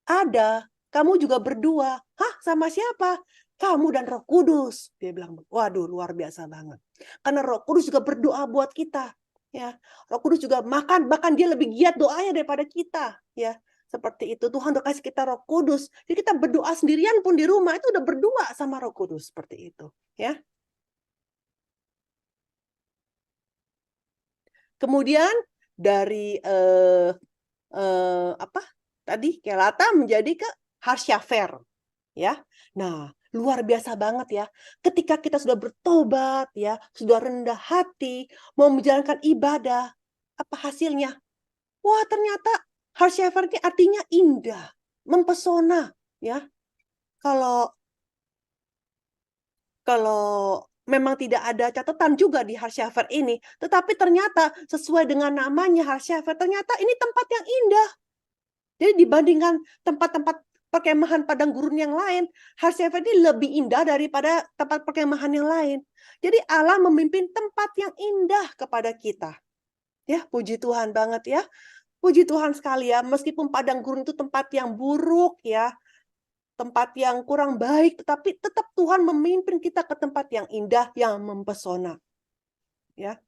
Ada, kamu juga berdua. Hah, sama siapa? Kamu dan Roh Kudus. Dia bilang, waduh, luar biasa banget. Karena Roh Kudus juga berdoa buat kita. Ya, Roh Kudus juga bahkan dia lebih giat doanya daripada kita. Ya, seperti itu. Tuhan udah kasih kita Roh Kudus. Jadi kita berdoa sendirian pun di rumah itu udah berdoa sama Roh Kudus, seperti itu. Ya. Kemudian dari tadi Kelata menjadi ke Harsyafer, ya. Nah, luar biasa banget ya. Ketika kita sudah bertobat ya, sudah rendah hati, mau menjalankan ibadah, apa hasilnya? Wah, ternyata Harsyafer ini artinya indah, mempesona ya. Kalau memang tidak ada catatan juga di Harsyafer ini, tetapi ternyata sesuai dengan namanya Harsyafer, ternyata ini tempat yang indah. Jadi dibandingkan tempat-tempat perkemahan padang gurun yang lain, Harsyafer ini lebih indah daripada tempat perkemahan yang lain. Jadi Allah memimpin tempat yang indah kepada kita. Ya, puji Tuhan banget ya. Puji Tuhan sekali ya, meskipun padang gurun itu tempat yang buruk ya, tempat yang kurang baik, tetapi tetap Tuhan memimpin kita ke tempat yang indah, yang mempesona. Ya,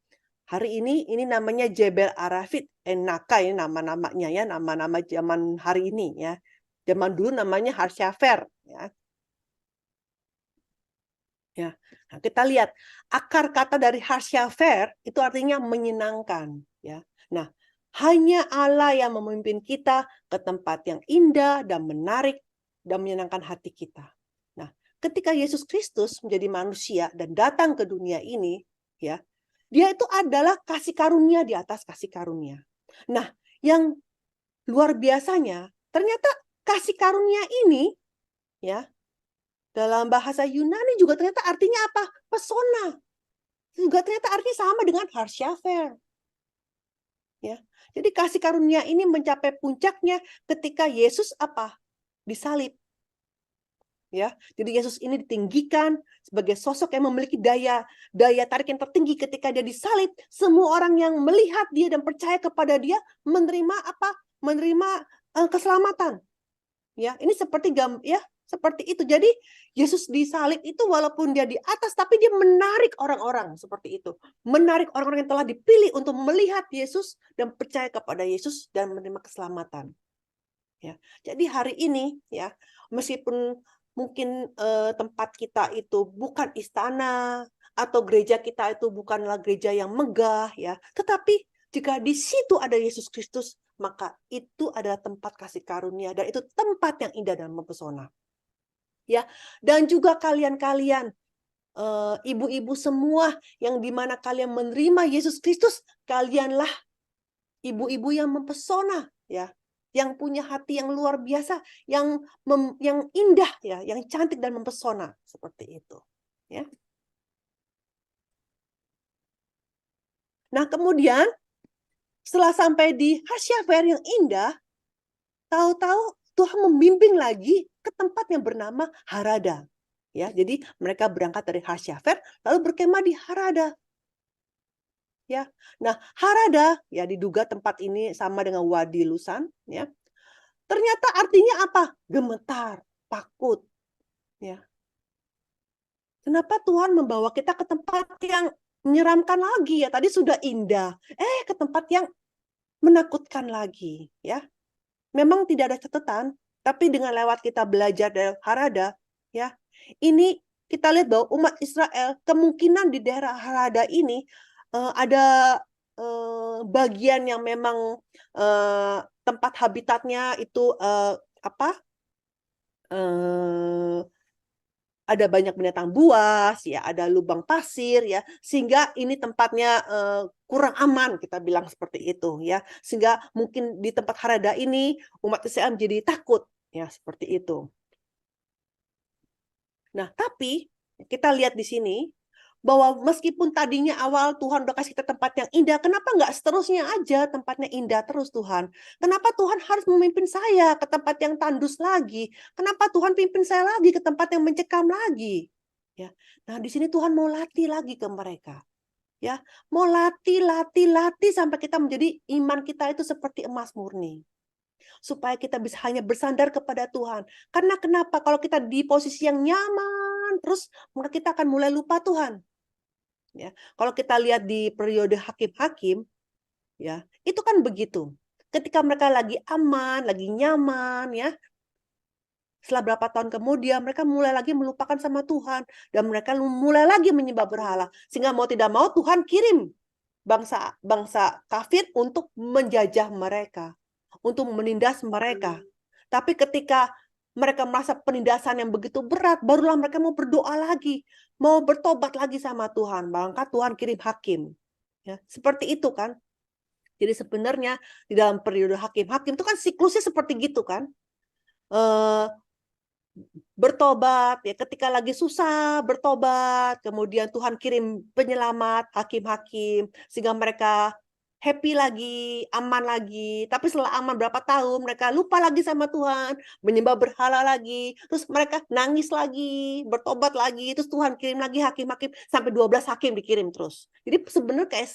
hari ini namanya Jebel Arafit, Enaka ya nama-namanya ya, nama-nama zaman hari ini ya. Zaman dulu namanya Harsyafer ya. Ya, nah kita lihat akar kata dari Harsyafer itu artinya menyenangkan ya. Nah, hanya Allah yang memimpin kita ke tempat yang indah dan menarik dan menyenangkan hati kita. Nah, ketika Yesus Kristus menjadi manusia dan datang ke dunia ini, ya, dia itu adalah kasih karunia di atas kasih karunia. Nah, yang luar biasanya, ternyata kasih karunia ini, ya, dalam bahasa Yunani juga ternyata artinya apa? Pesona. Juga ternyata artinya sama dengan Harsyafer. Ya, jadi kasih karunia ini mencapai puncaknya ketika Yesus apa? Disalib. Ya, jadi Yesus ini ditinggikan sebagai sosok yang memiliki daya tarik yang tertinggi ketika dia disalib. Semua orang yang melihat dia dan percaya kepada dia menerima apa? Menerima keselamatan. Ya, ini seperti seperti itu. Jadi Yesus disalib itu walaupun dia di atas, tapi dia menarik orang-orang seperti itu. Menarik orang-orang yang telah dipilih untuk melihat Yesus dan percaya kepada Yesus dan menerima keselamatan. Ya, jadi hari ini ya, meskipun mungkin tempat kita itu bukan istana atau gereja kita itu bukanlah gereja yang megah ya, tetapi jika di situ ada Yesus Kristus, maka itu adalah tempat kasih karunia dan itu tempat yang indah dan mempesona. Ya, dan juga kalian-kalian ibu-ibu semua yang dimana kalian menerima Yesus Kristus, kalianlah ibu-ibu yang mempesona ya, yang punya hati yang luar biasa, yang indah ya, yang cantik dan mempesona seperti itu ya. Nah, kemudian setelah sampai di Harsyafer yang indah, tahu-tahu Tuhan membimbing lagi ke tempat yang bernama Harada. Ya, jadi mereka berangkat dari Harsyafer lalu berkemah di Harada. Ya. Nah, Harada ya diduga tempat ini sama dengan Wadi Lusan ya. Ternyata artinya apa? Gemetar, takut. Ya. Kenapa Tuhan membawa kita ke tempat yang menyeramkan lagi ya? Tadi sudah indah, ke tempat yang menakutkan lagi ya. Memang tidak ada catatan, tapi dengan lewat kita belajar dari Harada ya, ini kita lihat bahwa umat Israel kemungkinan di daerah Harada ini ada bagian yang memang tempat habitatnya itu ada banyak binatang buas ya, ada lubang pasir ya, sehingga ini tempatnya kurang aman, kita bilang seperti itu ya, sehingga mungkin di tempat Harada ini umat Israel menjadi takut ya, seperti itu. Nah, tapi kita lihat di sini bahwa meskipun tadinya awal Tuhan udah kasih kita tempat yang indah, kenapa nggak seterusnya aja tempatnya indah terus Tuhan? Kenapa Tuhan harus memimpin saya ke tempat yang tandus lagi? Kenapa Tuhan pimpin saya lagi ke tempat yang mencekam lagi? Ya, nah di sini Tuhan mau latih lagi ke mereka. Ya, mau latih sampai kita menjadi iman kita itu seperti emas murni. Supaya kita bisa hanya bersandar kepada Tuhan. Karena kenapa? Kalau kita di posisi yang nyaman, terus maka kita akan mulai lupa Tuhan. Ya, kalau kita lihat di periode hakim-hakim, ya itu kan begitu. Ketika mereka lagi aman, lagi nyaman, ya, setelah berapa tahun kemudian mereka mulai lagi melupakan sama Tuhan dan mereka mulai lagi menyembah berhala. Sehingga mau tidak mau Tuhan kirim bangsa kafir untuk menjajah mereka, untuk menindas mereka. Tapi ketika mereka merasa penindasan yang begitu berat, barulah mereka mau berdoa lagi, mau bertobat lagi sama Tuhan. Maka Tuhan kirim hakim. Ya, seperti itu kan. Jadi sebenarnya di dalam periode hakim itu kan siklusnya seperti gitu kan. Bertobat ya, ketika lagi susah bertobat, kemudian Tuhan kirim penyelamat, hakim-hakim, sehingga mereka happy lagi, aman lagi. Tapi setelah aman berapa tahun, mereka lupa lagi sama Tuhan, menyembah berhala lagi, terus mereka nangis lagi, bertobat lagi, terus Tuhan kirim lagi hakim-hakim, sampai 12 hakim dikirim terus. Jadi sebenarnya kayak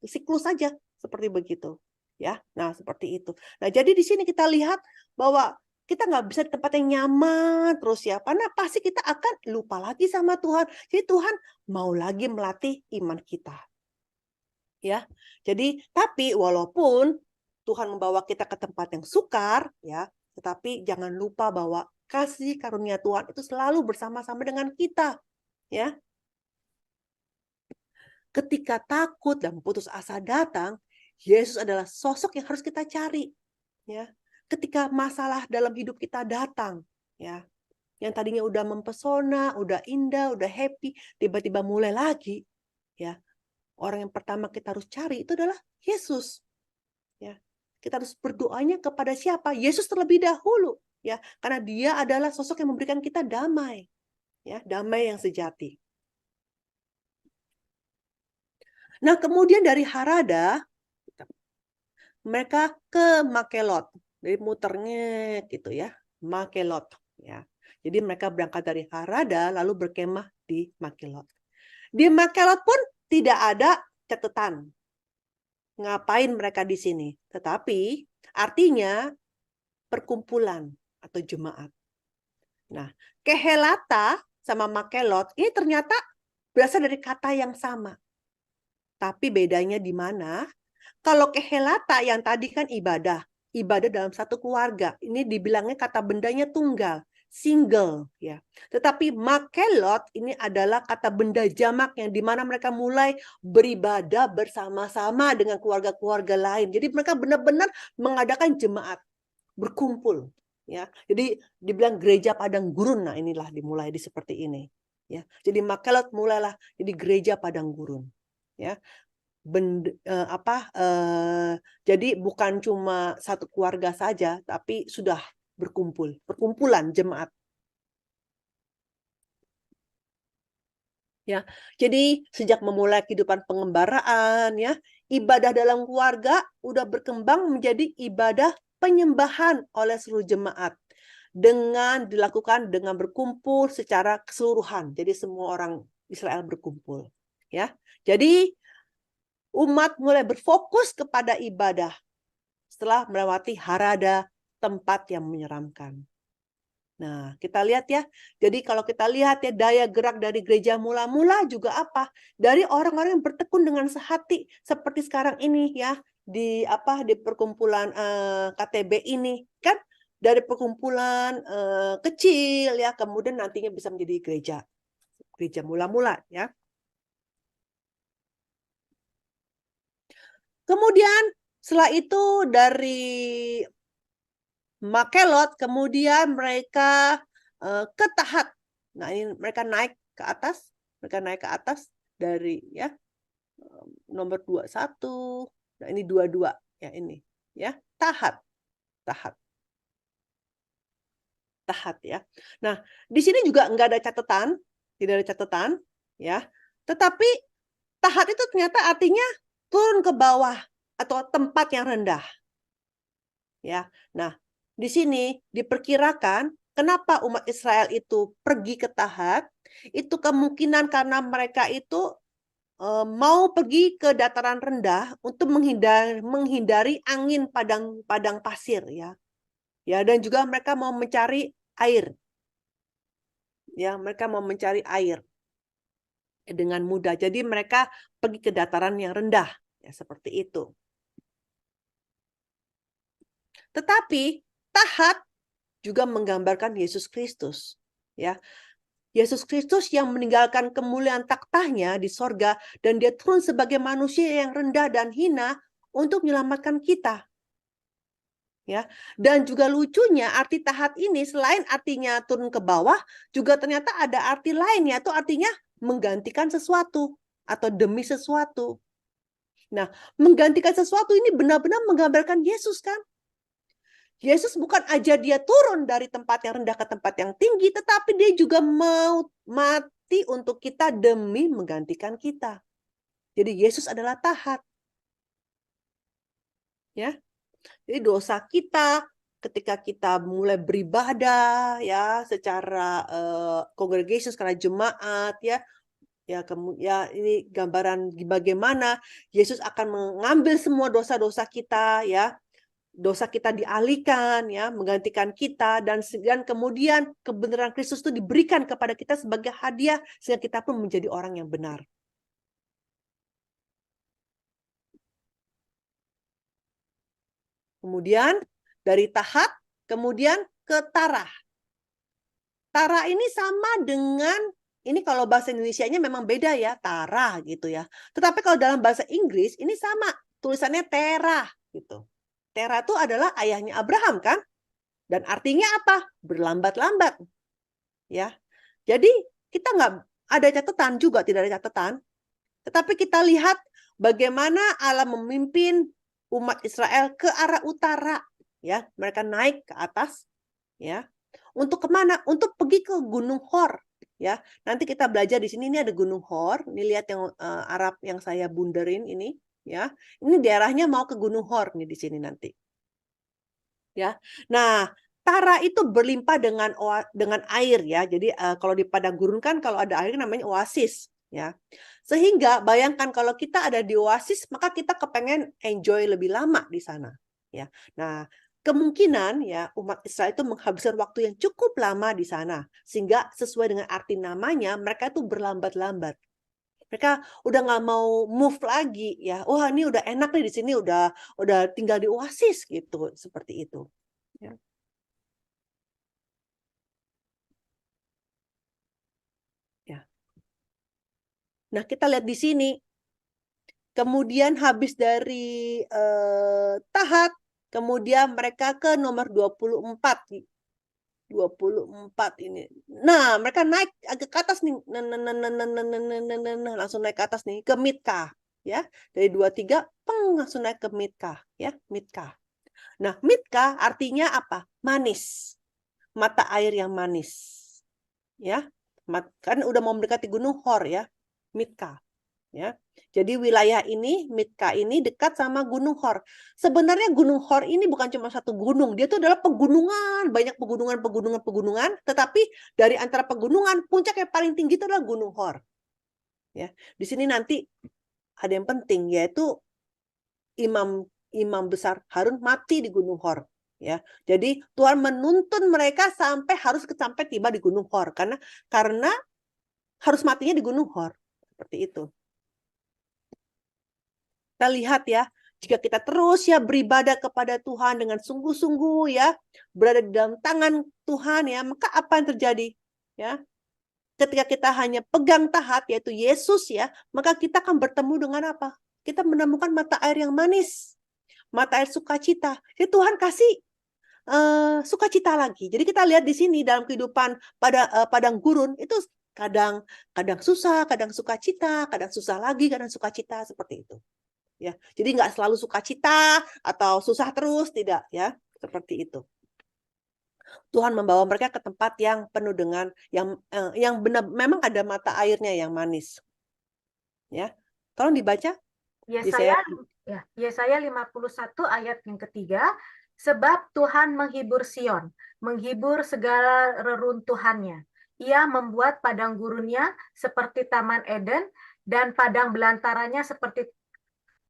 siklus saja, seperti begitu. Ya, nah seperti itu. Nah, jadi di sini kita lihat bahwa kita nggak bisa di tempat yang nyaman terus ya, karena pasti kita akan lupa lagi sama Tuhan. Jadi Tuhan mau lagi melatih iman kita. Ya, jadi tapi walaupun Tuhan membawa kita ke tempat yang sukar, ya, tetapi jangan lupa bahwa kasih karunia Tuhan itu selalu bersama-sama dengan kita. Ya, ketika takut dan putus asa datang, Yesus adalah sosok yang harus kita cari. Ya, ketika masalah dalam hidup kita datang, ya, yang tadinya udah mempesona, udah indah, udah happy, tiba-tiba mulai lagi, ya, orang yang pertama kita harus cari itu adalah Yesus. Ya, kita harus berdoanya kepada siapa? Yesus terlebih dahulu, ya, karena Dia adalah sosok yang memberikan kita damai, ya, damai yang sejati. Nah, kemudian dari Harada mereka ke Makelot. Jadi muternya gitu ya, Makelot ya. Jadi mereka berangkat dari Harada lalu berkemah di Makelot. Di Makelot pun tidak ada catatan ngapain mereka di sini. Tetapi artinya perkumpulan atau jemaat. Nah, Kehelata sama Makelot ini ternyata berasal dari kata yang sama. Tapi bedanya di mana? Kalau Kehelata yang tadi kan ibadah dalam satu keluarga. Ini dibilangnya kata bendanya tunggal, single ya. Tetapi Makelot ini adalah kata benda jamak yang di mana mereka mulai beribadah bersama-sama dengan keluarga-keluarga lain. Jadi mereka benar-benar mengadakan jemaat, berkumpul ya. Jadi dibilang gereja padang gurun. Nah, inilah dimulai di seperti ini ya. Jadi Makelot mulailah jadi gereja padang gurun ya. Jadi bukan cuma satu keluarga saja, tapi sudah perkumpulan jemaat. Ya, jadi sejak memulai kehidupan pengembaraan, ya, ibadah dalam keluarga udah berkembang menjadi ibadah penyembahan oleh seluruh jemaat dengan dilakukan dengan berkumpul secara keseluruhan. Jadi semua orang Israel berkumpul, ya. Jadi umat mulai berfokus kepada ibadah setelah melewati Harada, tempat yang menyeramkan. Nah, kita lihat ya. Jadi kalau kita lihat ya, daya gerak dari gereja mula-mula juga apa? Dari orang-orang yang bertekun dengan sehati seperti sekarang ini ya, di perkumpulan KTB ini kan, dari perkumpulan kecil ya, kemudian nantinya bisa menjadi gereja mula-mula ya. Kemudian setelah itu dari Makelot, kemudian mereka ke Tahat. Nah, ini mereka naik ke atas, dari ya nomor 21. Nah, ini 22 ya ini ya, Tahat ya. Nah, di sini juga nggak ada catatan, tidak ada catatan ya. Tetapi Tahat itu ternyata artinya turun ke bawah atau tempat yang rendah. Ya. Nah, di sini diperkirakan kenapa umat Israel itu pergi ke Tahat, itu kemungkinan karena mereka itu mau pergi ke dataran rendah untuk menghindari angin padang pasir ya. Ya, dan juga mereka mau mencari air. Ya, mereka mau mencari air dengan mudah. Jadi mereka pergi ke dataran yang rendah, ya seperti itu. Tetapi Tahat juga menggambarkan Yesus Kristus, ya. Yesus Kristus yang meninggalkan kemuliaan taktanya di sorga dan dia turun sebagai manusia yang rendah dan hina untuk menyelamatkan kita. Ya, dan juga lucunya arti tahat ini selain artinya turun ke bawah, juga ternyata ada arti lain, yaitu artinya menggantikan sesuatu atau demi sesuatu. Nah, menggantikan sesuatu ini benar-benar menggambarkan Yesus kan? Yesus bukan aja dia turun dari tempat yang rendah ke tempat yang tinggi, tetapi dia juga mau mati untuk kita demi menggantikan kita. Jadi Yesus adalah tahat. Ya. Jadi dosa kita ketika kita mulai beribadah ya secara congregation, secara jemaat ya, ya ini gambaran bagaimana Yesus akan mengambil semua dosa-dosa kita ya, dosa kita dialihkan ya, menggantikan kita dan kemudian kebenaran Kristus itu diberikan kepada kita sebagai hadiah sehingga kita pun menjadi orang yang benar. Kemudian dari tahat, kemudian ke tarah. Tarah ini sama dengan, ini kalau bahasa Indonesianya memang beda ya, tarah gitu ya. Tetapi kalau dalam bahasa Inggris ini sama, tulisannya terah gitu. Terah itu adalah ayahnya Abraham kan? Dan artinya apa? Berlambat-lambat. Ya. Jadi kita nggak ada catatan juga, tidak ada catatan. Tetapi kita lihat bagaimana Allah memimpin umat Israel ke arah utara, ya, mereka naik ke atas, ya, untuk kemana? Untuk pergi ke Gunung Hor, ya. Nanti kita belajar di sini. Ini ada Gunung Hor. Ini lihat yang Arab yang saya bunderin ini, ya. Ini daerahnya mau ke Gunung Hor nih di sini nanti, ya. Nah, Tara itu berlimpah dengan air ya. Jadi kalau di padang gurun kan kalau ada air namanya oasis, ya. Sehingga bayangkan kalau kita ada di oasis, maka kita kepengen enjoy lebih lama di sana, ya. Nah, kemungkinan ya umat Israel itu menghabiskan waktu yang cukup lama di sana, sehingga sesuai dengan arti namanya, mereka itu berlambat-lambat. Mereka udah nggak mau move lagi ya. Wah, ini udah enak nih di sini, udah tinggal di oasis gitu, seperti itu. Ya. Nah, kita lihat di sini. Kemudian habis dari tahat, kemudian mereka ke nomor 24. 24 ini. Nah, mereka naik agak ke atas nih. Langsung naik ke atas nih ke Mitkah, ya. Dari 23 langsung naik ke Mitkah, ya, Mitkah. Nah, Mitkah artinya apa? Manis. Mata air yang manis. Ya. Kan udah mau mendekati Gunung Hor ya. Mitkah, ya. Jadi wilayah ini, Mitkah ini dekat sama Gunung Hor. Sebenarnya Gunung Hor ini bukan cuma satu gunung, dia itu adalah pegunungan, banyak pegunungan, tetapi dari antara pegunungan puncak yang paling tinggi itu adalah Gunung Hor. Ya, di sini nanti ada yang penting yaitu imam besar Harun mati di Gunung Hor. Ya, jadi Tuhan menuntun mereka sampai tiba di Gunung Hor karena harus matinya di Gunung Hor. Seperti itu. Kita lihat ya, jika kita terus ya beribadah kepada Tuhan dengan sungguh-sungguh ya, berada di dalam tangan Tuhan ya, maka apa yang terjadi? Ya. Ketika kita hanya pegang tahat yaitu Yesus ya, maka kita akan bertemu dengan apa? Kita menemukan mata air yang manis. Mata air sukacita. Jadi Tuhan kasih sukacita lagi. Jadi kita lihat di sini dalam kehidupan padang gurun itu kadang susah, kadang sukacita, kadang susah lagi, kadang sukacita, seperti itu. Ya, jadi nggak selalu sukacita atau susah terus, tidak ya, seperti itu. Tuhan membawa mereka ke tempat yang penuh dengan yang benar memang ada mata airnya yang manis. Ya, tolong dibaca. Yesaya 51 ayat yang ketiga, sebab Tuhan menghibur Sion, menghibur segala reruntuhannya. Ia membuat padang gurunnya seperti Taman Eden dan padang belantaranya seperti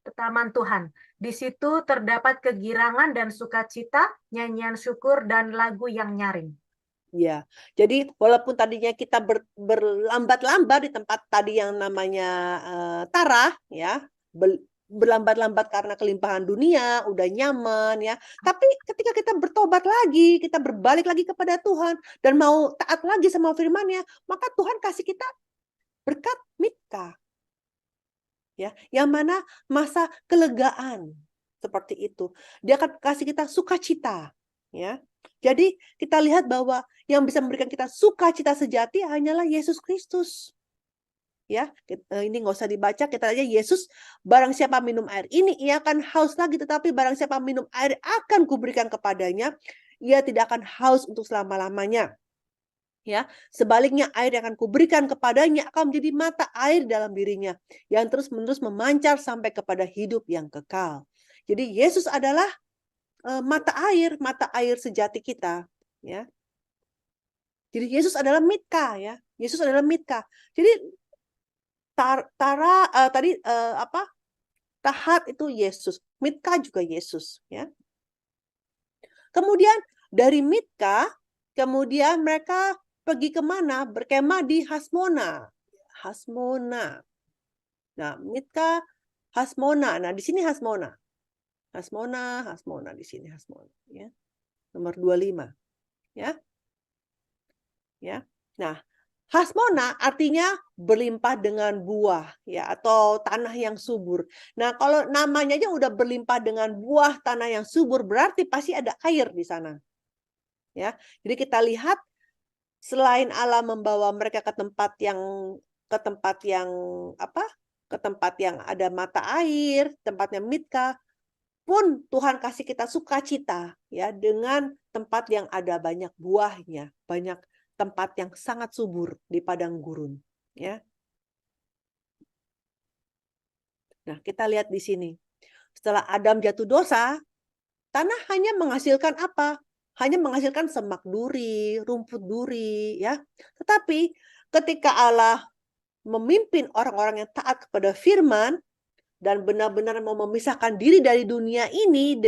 Taman Tuhan. Di situ terdapat kegirangan dan sukacita, nyanyian syukur dan lagu yang nyaring. Ya, jadi walaupun tadinya kita berlambat-lambat di tempat tadi yang namanya Tarah, ya, berlambat-lambat karena kelimpahan dunia, udah nyaman ya. Tapi ketika kita bertobat lagi, kita berbalik lagi kepada Tuhan dan mau taat lagi sama firman-Nya, maka Tuhan kasih kita berkat Mitkah. Ya, yang mana masa kelegaan, Seperti itu. Dia akan kasih kita sukacita, ya. Jadi kita lihat bahwa yang bisa memberikan kita sukacita sejati hanyalah Yesus Kristus. Ya, ini nggak usah dibaca, kita aja Yesus, barang siapa minum air ini, ia akan haus lagi, tetapi barang siapa minum air akan kuberikan kepadanya, ia tidak akan haus untuk selama-lamanya. Ya, sebaliknya air yang akan kuberikan kepadanya akan menjadi mata air dalam dirinya, yang terus-menerus memancar sampai kepada hidup yang kekal. Jadi Yesus adalah mata air sejati kita. Ya. Jadi Yesus adalah Mitka, ya. Yesus adalah Mitka. Jadi Tahat itu Yesus, Mitka juga Yesus, ya. Kemudian dari Mitka, kemudian mereka pergi kemana? Berkemah di Hasmona. Hasmona. Nah, Mitka, Hasmona. Nah, di sini Hasmona. Hasmona di sini Hasmona, ya. Nomor 25. Ya. Ya. Nah, Hasmona artinya berlimpah dengan buah, ya, atau tanah yang subur. Nah, kalau namanya aja udah berlimpah dengan buah tanah yang subur, berarti pasti ada air di sana. Ya. Jadi kita lihat selain Allah membawa mereka ke tempat yang ada mata air, tempatnya Mitka, pun Tuhan kasih kita sukacita, ya, dengan tempat yang ada banyak buahnya, banyak tempat yang sangat subur di padang gurun, ya. Nah, kita lihat di sini. Setelah Adam jatuh dosa, tanah hanya menghasilkan apa? Hanya menghasilkan semak duri, rumput duri, ya. Tetapi ketika Allah memimpin orang-orang yang taat kepada firman dan benar-benar mau memisahkan diri dari dunia ini,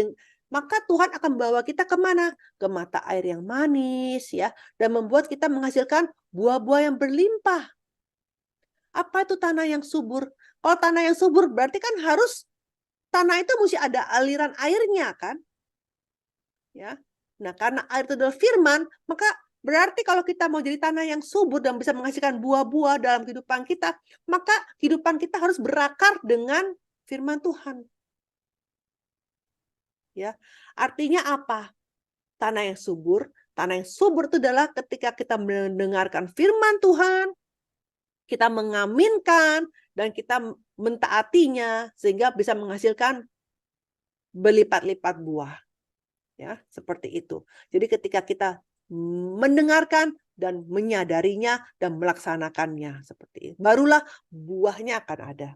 maka Tuhan akan membawa kita kemana? Ke mata air yang manis, ya, dan membuat kita menghasilkan buah-buah yang berlimpah. Apa itu tanah yang subur? Kalau tanah yang subur berarti kan harus tanah itu mesti ada aliran airnya, kan? Ya. Nah, karena air itu adalah firman, maka berarti kalau kita mau jadi tanah yang subur dan bisa menghasilkan buah-buah dalam kehidupan kita, maka kehidupan kita harus berakar dengan firman Tuhan. Ya, artinya apa? Tanah yang subur itu adalah ketika kita mendengarkan firman Tuhan, kita mengaminkan dan kita mentaatinya sehingga bisa menghasilkan berlipat-lipat buah. Ya, seperti itu. Jadi ketika kita mendengarkan dan menyadarinya dan melaksanakannya seperti itu, barulah buahnya akan ada.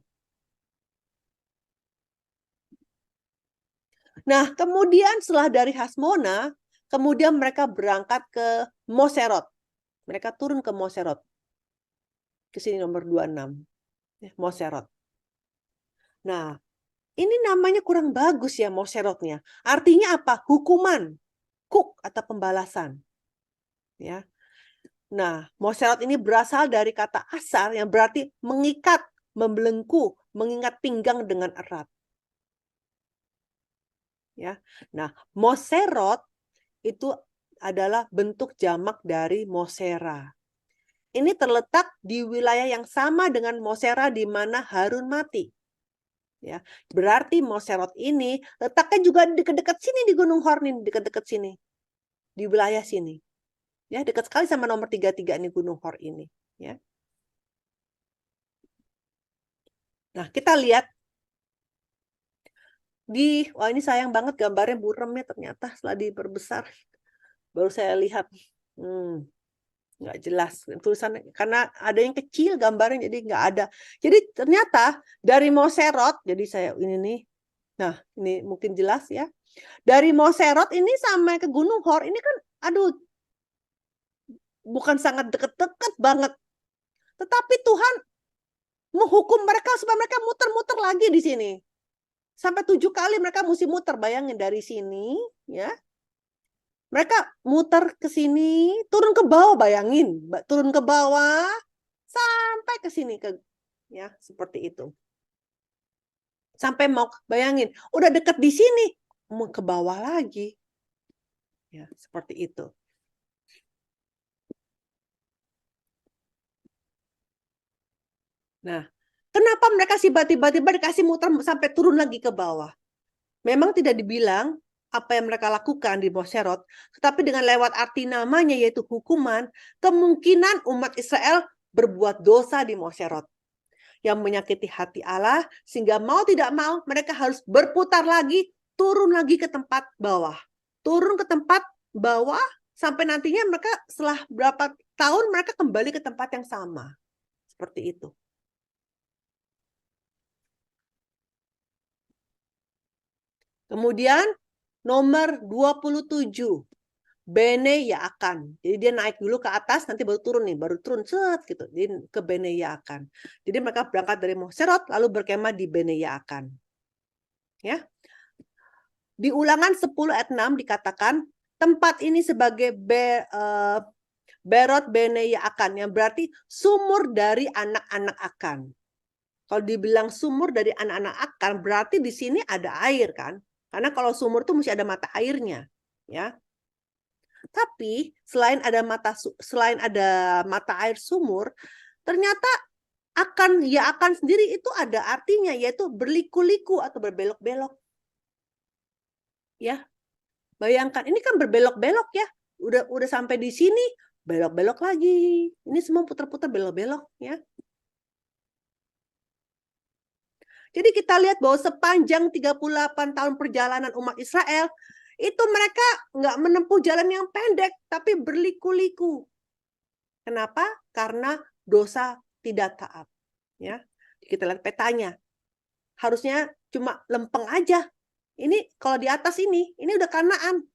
Nah, kemudian setelah dari Hasmona, kemudian mereka berangkat ke Moserot. Mereka turun ke Moserot. Ke sini nomor 26. Moserot. Nah, ini namanya kurang bagus ya Moserotnya. Artinya apa? Hukuman. Kuk atau pembalasan. Ya. Nah, Moserot ini berasal dari kata asar yang berarti mengikat, membelenggu, mengikat pinggang dengan erat. Ya. Nah, Moserot itu adalah bentuk jamak dari Mosera. Ini terletak di wilayah yang sama dengan Mosera di mana Harun mati. Ya, berarti Moserot ini letaknya juga dekat-dekat sini di Gunung Hor, dekat-dekat sini. Di wilayah sini. Ya, dekat sekali sama nomor 33 ini Gunung Hor ini, ya. Nah, kita lihat wah ini sayang banget gambarnya buremnya ternyata setelah diperbesar. Baru saya lihat. Nggak jelas tulisannya karena ada yang kecil gambarnya jadi nggak ada. Jadi ternyata dari Moserot, jadi saya ini nih. Nah, ini mungkin jelas ya. Dari Moserot ini sampai ke Gunung Hor ini kan aduh bukan sangat deket-deket banget. Tetapi Tuhan menghukum mereka supaya mereka muter-muter lagi di sini. Sampai 7 kali mereka mesti muter, bayangin dari sini, ya. Mereka muter ke sini, turun ke bawah, bayangin. Turun ke bawah, sampai ke sini. Ya, seperti itu. Sampai mau, bayangin, udah deket di sini, mau ke bawah lagi. Ya, seperti itu. Nah, kenapa mereka tiba-tiba dikasih muter sampai turun lagi ke bawah? Memang tidak dibilang apa yang mereka lakukan di Moserot, tetapi dengan lewat arti namanya yaitu hukuman, kemungkinan umat Israel berbuat dosa di Moserot yang menyakiti hati Allah, sehingga mau tidak mau mereka harus berputar lagi, turun lagi ke tempat bawah. Turun ke tempat bawah sampai nantinya mereka setelah berapa tahun mereka kembali ke tempat yang sama. Seperti itu. Kemudian nomor 27. Bene Yaakan. Jadi dia naik dulu ke atas, nanti baru turun nih, baru turun set gitu. Jadi ke Bene Yaakan. Jadi mereka berangkat dari Moserot lalu berkemah di Bene Yaakan. Ya. Di Ulangan 10 ayat 6 dikatakan tempat ini sebagai Berot Bene Yaakan, yang berarti sumur dari anak-anak Akan. Kalau dibilang sumur dari anak-anak Akan, berarti di sini ada air kan? Karena kalau sumur itu mesti ada mata airnya, ya. Tapi selain ada mata air sumur, ternyata akan sendiri itu ada artinya, yaitu berliku-liku atau berbelok-belok. Ya. Bayangkan, ini kan berbelok-belok ya. Udah sampai di sini, belok-belok lagi. Ini semua putar-putar belok-belok ya. Jadi kita lihat bahwa sepanjang 38 tahun perjalanan umat Israel, itu mereka nggak menempuh jalan yang pendek, tapi berliku-liku. Kenapa? Karena dosa tidak taat. Ya, kita lihat petanya. Harusnya cuma lempeng aja. Ini kalau di atas ini udah Kanaan.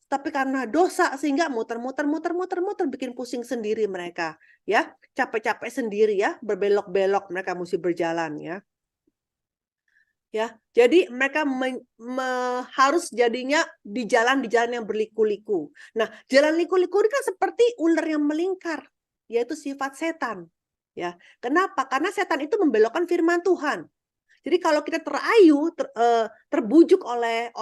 Tapi karena dosa sehingga muter-muter bikin pusing sendiri mereka. Ya, capek-capek sendiri ya, berbelok-belok mereka mesti berjalan ya. Ya, jadi mereka harus jadinya di jalan yang berliku-liku. Nah, jalan liku-liku ini kan seperti ular yang melingkar, yaitu sifat setan. Ya, kenapa? Karena setan itu membelokkan firman Tuhan. Jadi kalau kita terbujuk oleh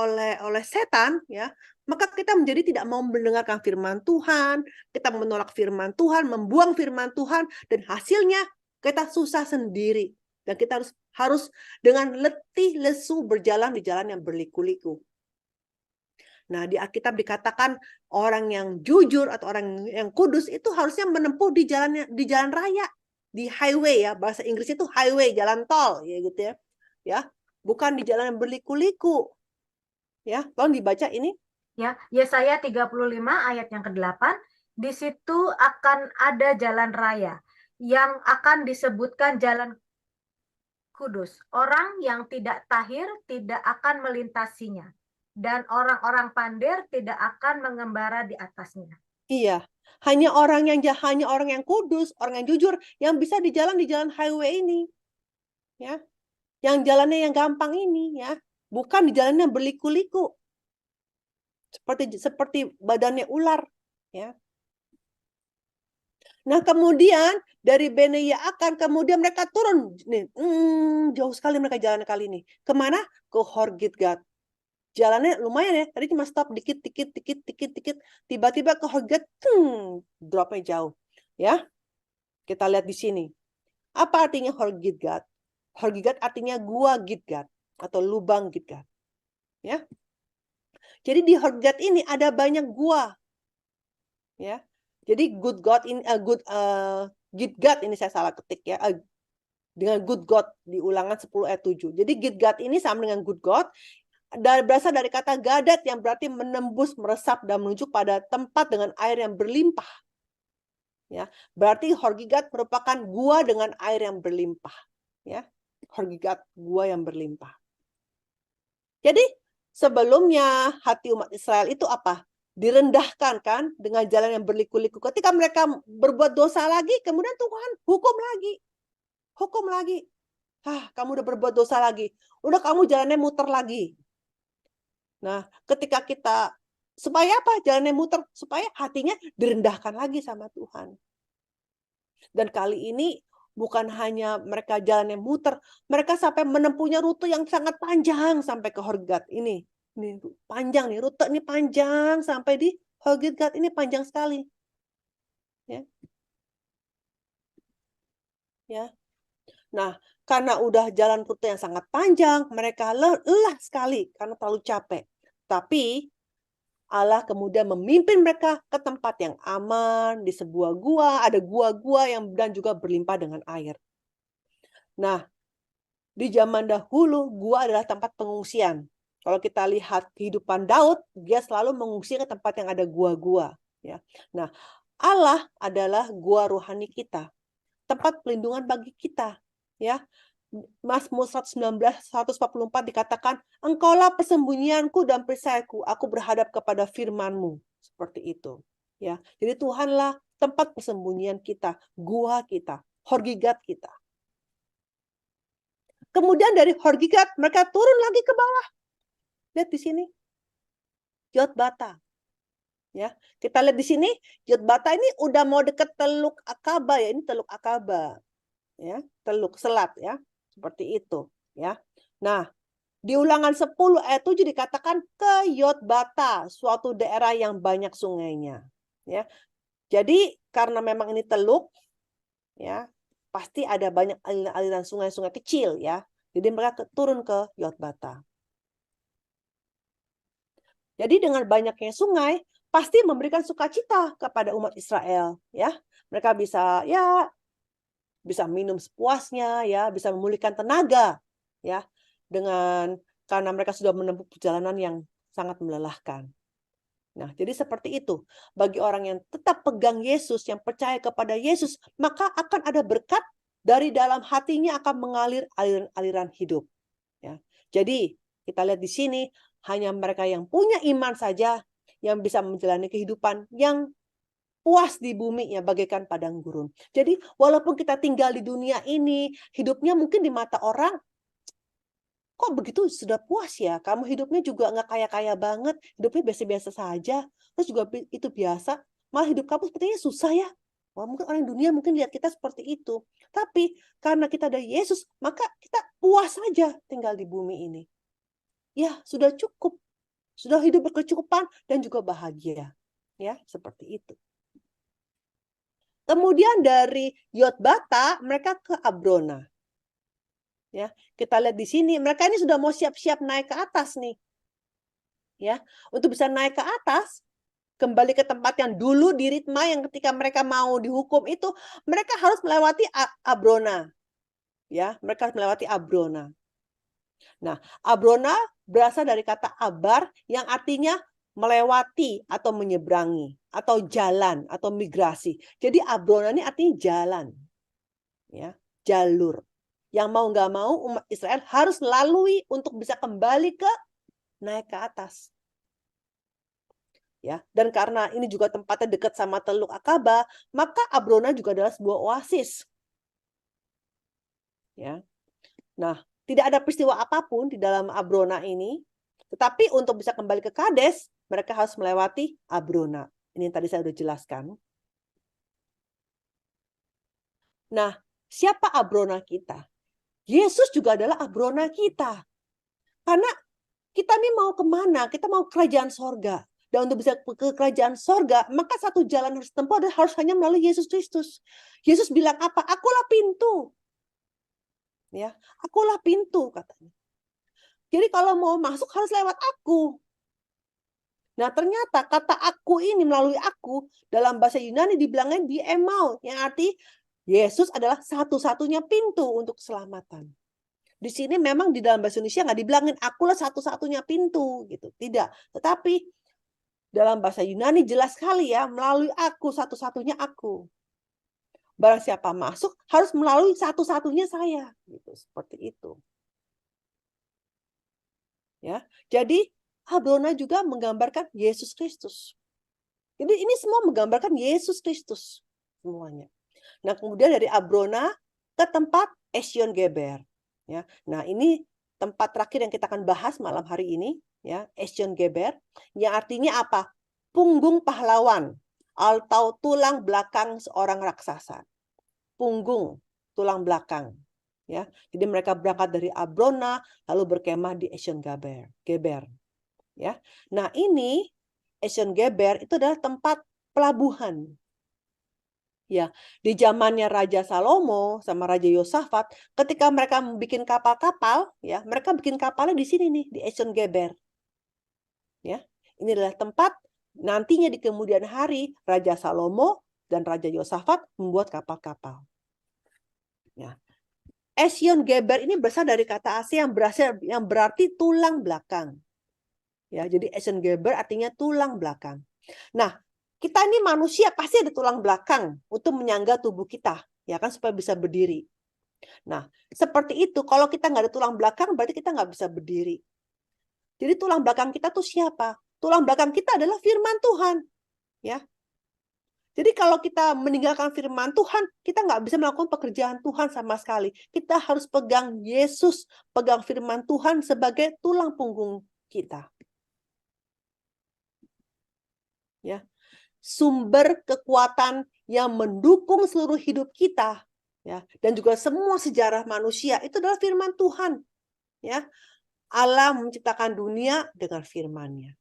setan, ya, maka kita menjadi tidak mau mendengarkan firman Tuhan, kita menolak firman Tuhan, membuang firman Tuhan, dan hasilnya kita susah sendiri. Dan kita harus dengan letih lesu berjalan di jalan yang berliku-liku. Nah, di Alkitab dikatakan orang yang jujur atau orang yang kudus itu harusnya menempuh di jalan raya, di highway ya, bahasa Inggris itu highway, jalan tol ya gitu ya. Ya, bukan di jalan yang berliku-liku. Ya, tolong dibaca ini. Ya, Yesaya 35 ayat yang ke-8, di situ akan ada jalan raya yang akan disebutkan jalan kudus. Orang yang tidak tahir tidak akan melintasinya, dan orang-orang pandir tidak akan mengembara di atasnya. Iya, hanya orang yang kudus, orang yang jujur yang bisa di jalan highway ini. Ya. Yang jalannya yang gampang ini ya, bukan di jalan yang berliku-liku. Seperti badannya ular ya. Nah, kemudian dari Bene Yaakan kemudian mereka turun nih, jauh sekali mereka jalan kali ini. Kemana? Ke Horgidgad. Jalannya lumayan ya, tadi cuma stop dikit. Tiba-tiba ke Horgidgad, dropnya jauh. Ya, kita lihat di sini. Apa artinya Horgidgad? Horgidgad artinya gua Gidgad atau lubang Gidgad. Ya. Jadi di Horgidgad ini ada banyak gua. Ya. Jadi Gidgad ini saya salah ketik ya. Dengan good God di Ulangan 10 ayat 7. Jadi Gidgad ini sama dengan good God, berasal dari kata gadat yang berarti menembus, meresap dan menuju pada tempat dengan air yang berlimpah. Ya, berarti Horgidgad merupakan gua dengan air yang berlimpah. Ya, Horgidgad, gua yang berlimpah. Jadi sebelumnya hati umat Israel itu apa? Direndahkan kan dengan jalan yang berliku-liku. Ketika mereka berbuat dosa lagi, kemudian Tuhan hukum lagi. Kamu udah berbuat dosa lagi. Udah kamu jalannya muter lagi. Nah, ketika kita, supaya apa jalannya muter? Supaya hatinya direndahkan lagi sama Tuhan. Dan kali ini bukan hanya mereka jalannya muter, mereka sampai menempuhnya rute yang sangat panjang sampai ke Horgidgad ini. Ini panjang nih, rute ini panjang sampai di Horgidgad ini panjang sekali. Ya. Ya. Nah, Karena udah jalan rute yang sangat panjang, mereka lelah sekali karena terlalu capek. Tapi Allah kemudian memimpin mereka ke tempat yang aman, di sebuah gua, ada gua-gua yang dan juga berlimpah dengan air. Nah, di zaman dahulu, gua adalah tempat pengungsian. Kalau kita lihat kehidupan Daud, dia selalu mengungsi ke tempat yang ada gua-gua. Ya. Nah, Allah adalah gua rohani kita, tempat pelindungan bagi kita. Ya, Mazmur 144 dikatakan, Engkaulah persembunyianku dan perisaiku, aku berhadap kepada firman-Mu. Seperti itu. Ya, jadi Tuhanlah tempat persembunyian kita, gua kita, Horgigat kita. Kemudian dari Horgigat mereka turun lagi ke bawah. Lihat di sini. Yotbata. Ya, kita lihat di sini, Yotbata ini udah mau deket Teluk Akaba ya, ini Teluk Akaba. Ya, Teluk Selat ya. Seperti itu, ya. Nah, di Ulangan 10 ayat 7 dikatakan ke Yotbata, suatu daerah yang banyak sungainya, ya. Jadi karena memang ini teluk, ya, pasti ada banyak aliran sungai-sungai kecil ya. Jadi mereka turun ke Yotbata. Jadi dengan banyaknya sungai pasti memberikan sukacita kepada umat Israel, ya. Mereka bisa bisa minum sepuasnya, ya, bisa memulihkan tenaga, ya, karena mereka sudah menempuh perjalanan yang sangat melelahkan. Nah, jadi seperti itu. Bagi orang yang tetap pegang Yesus, yang percaya kepada Yesus, maka akan ada berkat dari dalam hatinya akan mengalir aliran-aliran hidup. Ya. Jadi, kita lihat di sini, hanya mereka yang punya iman saja yang bisa menjalani kehidupan yang puas di bumi ya, bagaikan padang gurun. Jadi walaupun kita tinggal di dunia ini, hidupnya mungkin di mata orang, kok begitu sudah puas ya? Kamu hidupnya juga nggak kaya-kaya banget, hidupnya biasa-biasa saja, terus juga itu biasa, malah hidup kamu sepertinya susah ya? Wah, mungkin orang dunia mungkin lihat kita seperti itu. Tapi karena kita ada Yesus, maka kita puas saja tinggal di bumi ini. Ya, sudah cukup. Sudah hidup berkecukupan dan juga bahagia. Ya, seperti itu. Kemudian dari Yotbata mereka ke Abrona. Ya, kita lihat di sini mereka ini sudah mau siap-siap naik ke atas nih. Ya, untuk bisa naik ke atas, kembali ke tempat yang dulu di Ritma yang ketika mereka mau dihukum itu, mereka harus melewati Abrona. Ya, mereka harus melewati Abrona. Nah, Abrona berasal dari kata abar yang artinya melewati atau menyeberangi atau jalan atau migrasi. Jadi Abrona ini artinya jalan. Ya, jalur. Yang mau nggak mau umat Israel harus lalui untuk bisa kembali naik ke atas. Ya, dan karena ini juga tempatnya dekat sama Teluk Akaba, maka Abrona juga adalah sebuah oasis. Ya. Nah, tidak ada peristiwa apapun di dalam Abrona ini, tetapi untuk bisa kembali ke Kades, mereka harus melewati Abrona. Ini yang tadi saya sudah jelaskan. Nah, siapa Abrona kita? Yesus juga adalah Abrona kita. Karena kita ini mau kemana? Kita mau kerajaan sorga. Dan untuk bisa ke kerajaan sorga, maka satu jalan harus tempuh adalah harus hanya melalui Yesus Kristus. Yesus bilang apa? Akulah pintu. Ya, akulah pintu katanya. Jadi kalau mau masuk harus lewat aku. Nah, ternyata kata aku ini melalui aku dalam bahasa Yunani dibilangnya diemau, yang arti Yesus adalah satu-satunya pintu untuk keselamatan. Di sini memang di dalam bahasa Indonesia nggak dibilangin akulah satu-satunya pintu gitu, tidak. Tetapi dalam bahasa Yunani jelas sekali ya, melalui aku satu-satunya aku. Barang siapa masuk harus melalui satu-satunya saya, gitu, seperti itu. Ya, jadi Abrona juga menggambarkan Yesus Kristus. Jadi ini semua menggambarkan Yesus Kristus semuanya. Nah, kemudian dari Abrona ke tempat Esyon Geber. Ya, nah ini tempat terakhir yang kita akan bahas malam hari ini, ya, Esyon Geber, yang artinya apa? Punggung pahlawan atau tulang belakang seorang raksasa. Punggung, tulang belakang. Ya, jadi mereka berangkat dari Abrona lalu berkemah di Esyon Geber. Ya, nah ini Esyon Geber itu adalah tempat pelabuhan. Ya, di zamannya Raja Salomo sama Raja Yosafat, ketika mereka bikin kapal-kapal, ya, mereka bikin kapalnya di sini nih, di Esion Geber. Ya, ini adalah tempat nantinya di kemudian hari Raja Salomo dan Raja Yosafat membuat kapal-kapal. Ya. Esion Geber ini berasal dari kata asli yang berarti tulang belakang. Ya, jadi Esion Geber artinya tulang belakang. Nah, kita ini manusia pasti ada tulang belakang untuk menyangga tubuh kita, ya kan, supaya bisa berdiri. Nah, seperti itu, kalau kita nggak ada tulang belakang, berarti kita nggak bisa berdiri. Jadi tulang belakang kita tuh siapa? Tulang belakang kita adalah firman Tuhan. Ya. Jadi kalau kita meninggalkan firman Tuhan, kita nggak bisa melakukan pekerjaan Tuhan sama sekali. Kita harus pegang Yesus, pegang firman Tuhan sebagai tulang punggung kita. Ya. Sumber kekuatan yang mendukung seluruh hidup kita, ya, dan juga semua sejarah manusia itu adalah firman Tuhan, ya. Allah menciptakan dunia dengan firman-Nya.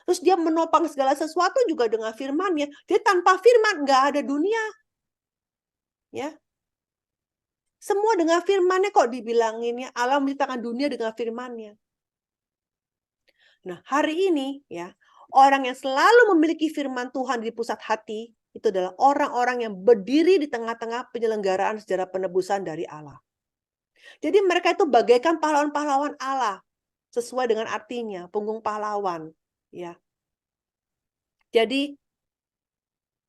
Terus dia menopang segala sesuatu juga dengan firman-Nya. Jadi tanpa firman nggak ada dunia, ya. Semua dengan firman-Nya kok dibilanginnya Allah menciptakan dunia dengan firman-Nya. Nah, hari ini, ya, orang yang selalu memiliki firman Tuhan di pusat hati, itu adalah orang-orang yang berdiri di tengah-tengah penyelenggaraan sejarah penebusan dari Allah. Jadi mereka itu bagaikan pahlawan-pahlawan Allah, sesuai dengan artinya, punggung pahlawan. Ya. Jadi,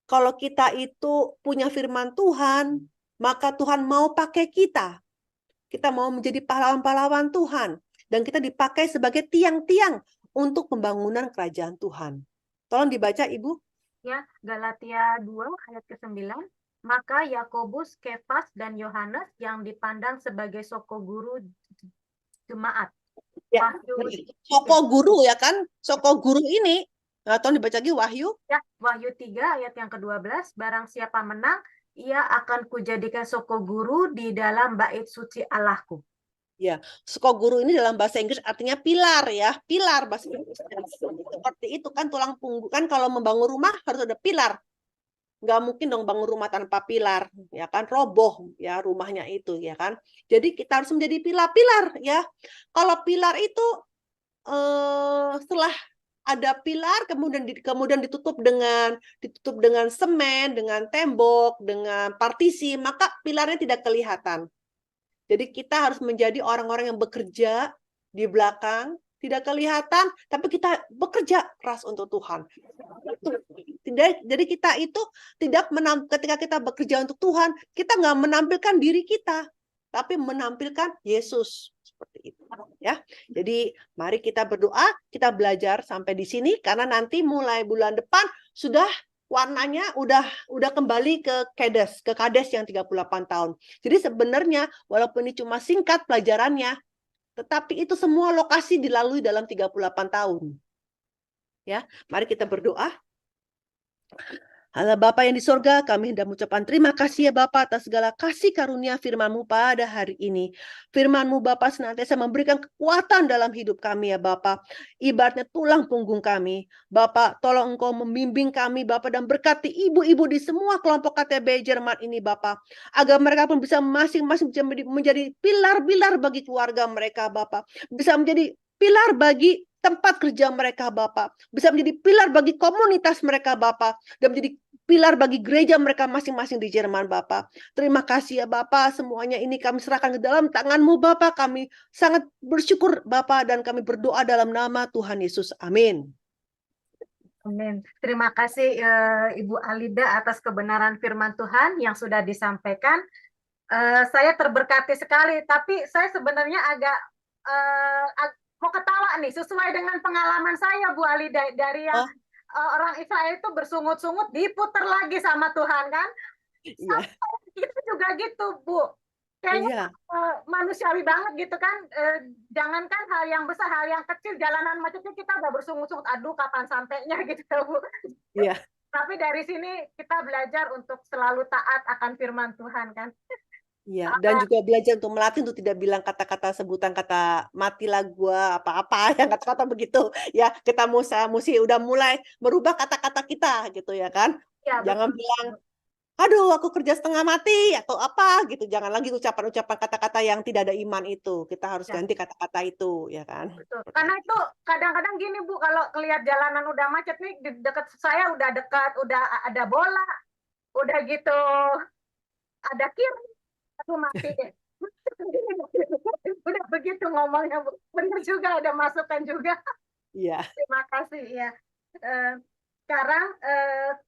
kalau kita itu punya firman Tuhan, maka Tuhan mau pakai kita. Kita mau menjadi pahlawan-pahlawan Tuhan. Dan kita dipakai sebagai tiang-tiang untuk pembangunan kerajaan Tuhan. Tolong dibaca, Ibu. Ya, Galatia 2 ayat ke-9. Maka Yakobus, Kefas, dan Yohanes yang dipandang sebagai soko guru jemaat. Ya, Wahyu, soko guru ya kan? Soko guru ini, nah, tolong dibaca lagi Wahyu. ya, Wahyu 3 ayat yang ke-12. Barang siapa menang, ia akan kujadikan soko guru di dalam bait suci Allahku. Ya, soko guru ini dalam bahasa Inggris artinya pilar ya, pilar bahasa Inggris. Seperti itu kan tulang punggung kan, kalau membangun rumah harus ada pilar. Nggak mungkin dong bangun rumah tanpa pilar, ya kan, roboh ya rumahnya itu, ya kan. Jadi kita harus menjadi pilar-pilar ya. Kalau pilar itu setelah ada pilar kemudian ditutup dengan semen, dengan tembok, dengan partisi, maka pilarnya tidak kelihatan. Jadi kita harus menjadi orang-orang yang bekerja di belakang, tidak kelihatan, tapi kita bekerja keras untuk Tuhan. Jadi kita itu ketika kita bekerja untuk Tuhan, kita nggak menampilkan diri kita, tapi menampilkan Yesus. Seperti itu, ya. Jadi mari kita berdoa, kita belajar sampai di sini, karena nanti mulai bulan depan sudah warnanya udah kembali ke Kades yang 38 tahun. Jadi sebenarnya walaupun ini cuma singkat pelajarannya, tetapi itu semua lokasi dilalui dalam 38 tahun. Ya, mari kita berdoa. Allah Bapa yang di sorga, kami hendak mengucapkan terima kasih ya Bapa atas segala kasih karunia firman-Mu pada hari ini. Firman-Mu Bapa senantiasa memberikan kekuatan dalam hidup kami ya Bapa. Ibaratnya tulang punggung kami. Bapa, tolong Engkau membimbing kami Bapa dan berkati ibu-ibu di semua kelompok KTB Jerman ini Bapa. Agar mereka pun bisa masing-masing menjadi pilar-pilar bagi keluarga mereka Bapa. Bisa menjadi pilar bagi tempat kerja mereka Bapak, bisa menjadi pilar bagi komunitas mereka Bapak, dan menjadi pilar bagi gereja mereka masing-masing di Jerman Bapak. Terima kasih ya Bapak, semuanya ini kami serahkan ke dalam tangan-Mu Bapak. Kami sangat bersyukur Bapak dan kami berdoa dalam nama Tuhan Yesus. Amin. Amin. Terima kasih Ibu Alida atas kebenaran firman Tuhan yang sudah disampaikan. Saya terberkati sekali, tapi saya sebenarnya agak mau ketawa nih, sesuai dengan pengalaman saya Bu Ali dari yang orang Israel itu bersungut-sungut diputar lagi sama Tuhan kan. Iya. Itu juga gitu Bu. Kayaknya manusiawi banget gitu kan. Jangankan hal yang besar, hal yang kecil, jalanan macetnya kita udah bersungut-sungut. Aduh kapan sampainya gitu Bu. Iya. Tapi dari sini kita belajar untuk selalu taat akan firman Tuhan kan. Iya, dan juga belajar untuk melatih untuk tidak bilang kata-kata sebutan kata matilah gua apa-apa yang kata-kata begitu ya. Kita mesti udah mulai merubah kata-kata kita gitu ya kan. Ya, Jangan betul. bilang aduh aku kerja setengah mati atau apa gitu. Jangan lagi ucapan-ucapan kata-kata yang tidak ada iman itu. Kita harus Ya, ganti kata-kata itu, ya kan? betul. Karena itu kadang-kadang gini Bu, kalau lihat jalanan udah macet nih, di dekat saya udah dekat, udah ada bola, udah gitu ada kiri, aduh mati deh. Udah begitu ngomongnya Bu. Benar juga, ada masukan juga. Iya. Terima kasih ya. Eh, Sekarang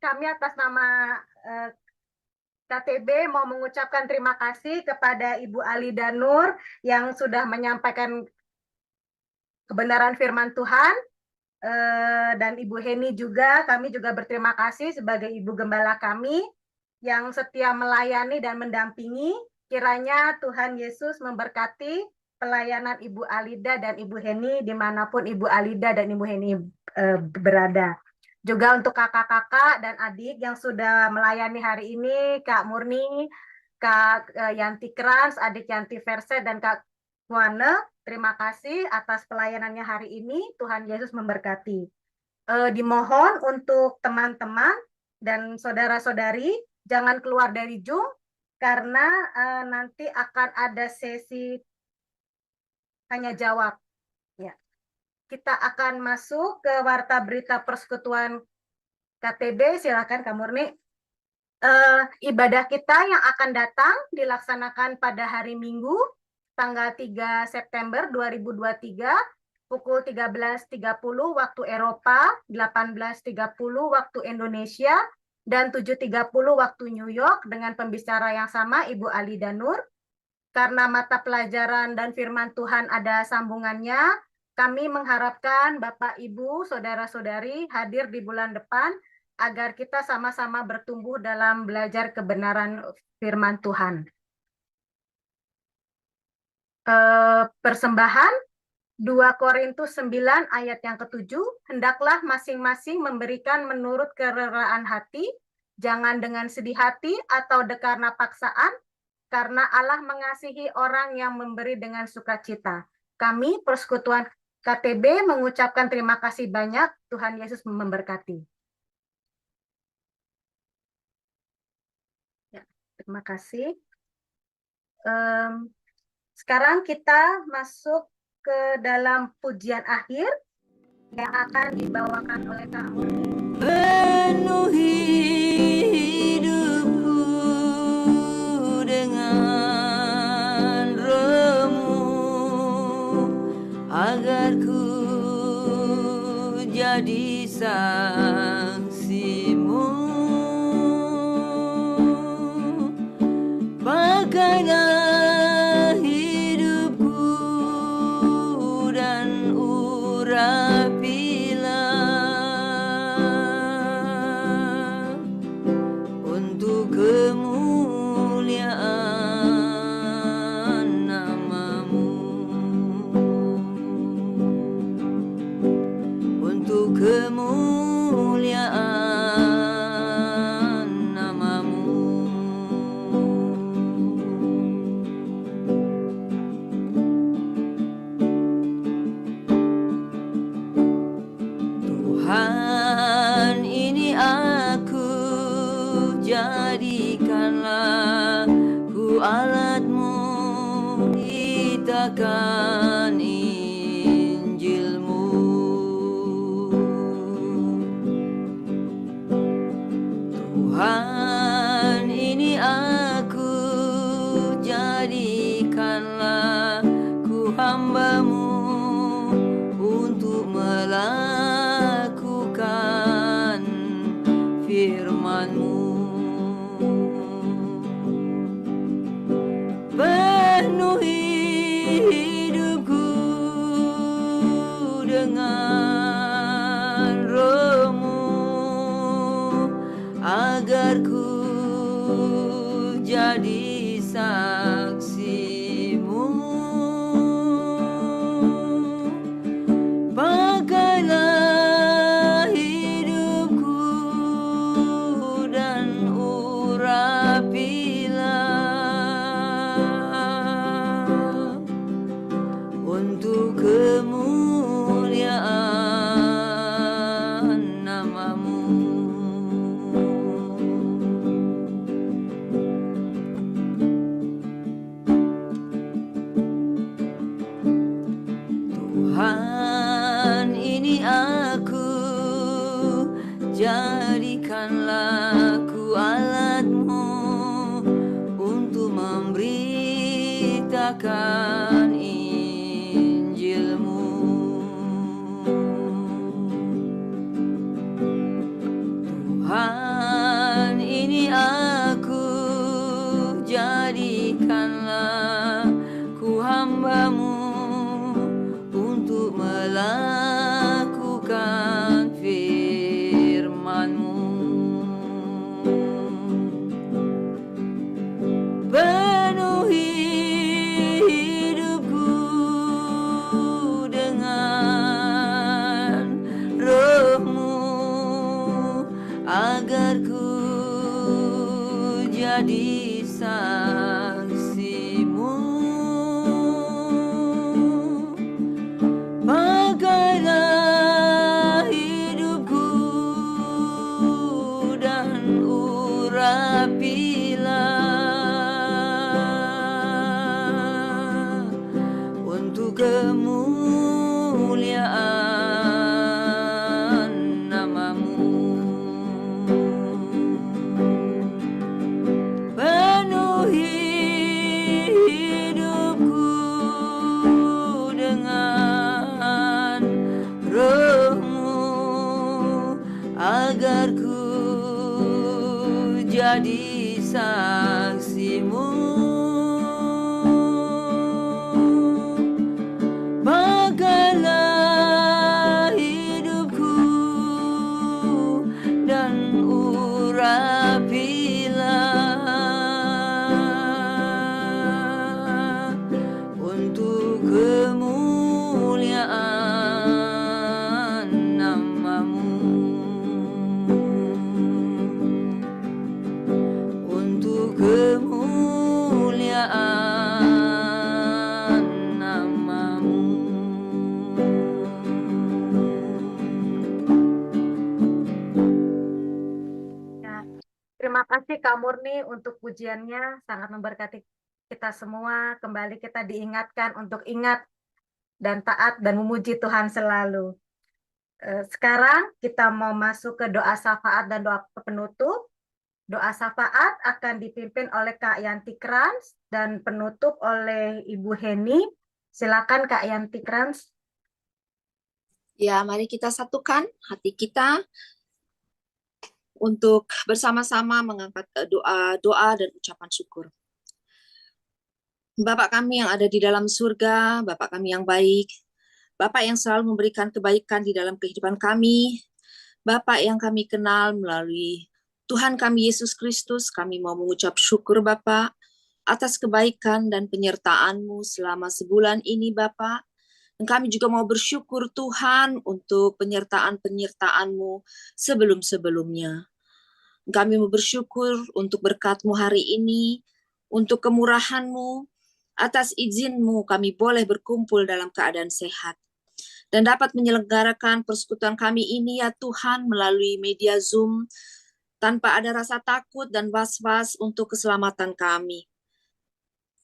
kami atas nama KTB mau mengucapkan terima kasih kepada Ibu Alida Nur yang sudah menyampaikan kebenaran firman Tuhan, dan Ibu Heni juga. Kami juga berterima kasih sebagai Ibu Gembala kami yang setia melayani dan mendampingi. Kiranya Tuhan Yesus memberkati pelayanan Ibu Alida dan Ibu Heni dimanapun Ibu Alida dan Ibu Heni berada. Juga untuk kakak-kakak dan adik yang sudah melayani hari ini, Kak Murni, Kak Yanti Krans, adik Yanti Verse, dan Kak Wane, terima kasih atas pelayanannya hari ini. Tuhan Yesus memberkati. Dimohon untuk teman-teman dan saudara-saudari jangan keluar dari Zoom karena nanti akan ada sesi tanya jawab. Ya. Kita akan masuk ke Warta Berita Persekutuan KTB. Silakan Kak Murni. Ibadah kita yang akan datang dilaksanakan pada hari Minggu tanggal 3 September 2023 pukul 13.30 waktu Eropa, 18.30 waktu Indonesia, dan 7.30 waktu New York dengan pembicara yang sama, Ibu Alida Nur. Karena mata pelajaran dan firman Tuhan ada sambungannya, kami mengharapkan Bapak, Ibu, Saudara-saudari hadir di bulan depan agar kita sama-sama bertumbuh dalam belajar kebenaran firman Tuhan. Persembahan 2 Korintus 9 ayat yang ke-7, hendaklah masing-masing memberikan menurut kerelaan hati, jangan dengan sedih hati atau karena paksaan, karena Allah mengasihi orang yang memberi dengan sukacita. Kami, Persekutuan KTB, mengucapkan terima kasih banyak. Tuhan Yesus memberkati. Ya, terima kasih. Sekarang kita masuk ke dalam pujian akhir yang akan dibawakan oleh Kak Murni. Penuhi hidupku dengan Roh-Mu agar ku jadi saksimu. Pakailah hidupku dan urapilah untuk kemuliaan nama-Mu, untuk kemuliaan nama-Mu. Tuhan, ini aku, jadikanlah ku alat-Mu, itakan Injil-Mu. Tuhan, ini aku, jadikanlah ku hamba-Mu untuk melakukan firman-Mu. Penuhi hidupku dengan Roh-Mu agar ku jadi saksimu. Pakailah hidupku dan urapilah untuk kemuliaan nama-Mu. jadikanlah ku alatmu untuk memberitakan Injilmu. Tuhan, ini aku, jadikanlah ku hamba-Mu untuk melakukan firman-Mu. Penuhi hidupku dengan Roh-Mu agar ku jadi saksi-Mu. Pakailah hidupku dan urapilah untuk kemuliaan nama-Mu. Penuhi hidupku dengan Roh-Mu agar ku jadi saksi-Mu. Pakailah hidupku dan urapilah untuk kemuliaan nama-Mu. Untuk kemuliaan nama-Mu. Ya, terima kasih Kak Murni untuk pujiannya, sangat memberkati kita semua. Kembali kita diingatkan untuk ingat dan taat dan memuji Tuhan selalu. Sekarang kita mau masuk ke doa syafaat dan doa penutup. Doa syafaat akan dipimpin oleh Kak Yanti Krans dan penutup oleh Ibu Heni. Silakan Kak Yanti Krans. Ya, mari kita satukan hati kita untuk bersama-sama mengangkat doa dan ucapan syukur. Bapak kami yang ada di dalam surga, Bapak kami yang baik, Bapak yang selalu memberikan kebaikan di dalam kehidupan kami, Bapak yang kami kenal melalui Tuhan kami Yesus Kristus, kami mau mengucap syukur Bapak atas kebaikan dan penyertaan-Mu selama sebulan ini Bapak. Dan kami juga mau bersyukur Tuhan untuk penyertaan-penyertaan-Mu sebelum-sebelumnya. Kami mau bersyukur untuk berkat-Mu hari ini, untuk kemurahan-Mu, atas izin-Mu kami boleh berkumpul dalam keadaan sehat. Dan dapat menyelenggarakan persekutuan kami ini ya Tuhan melalui media Zoom, tanpa ada rasa takut dan was-was untuk keselamatan kami.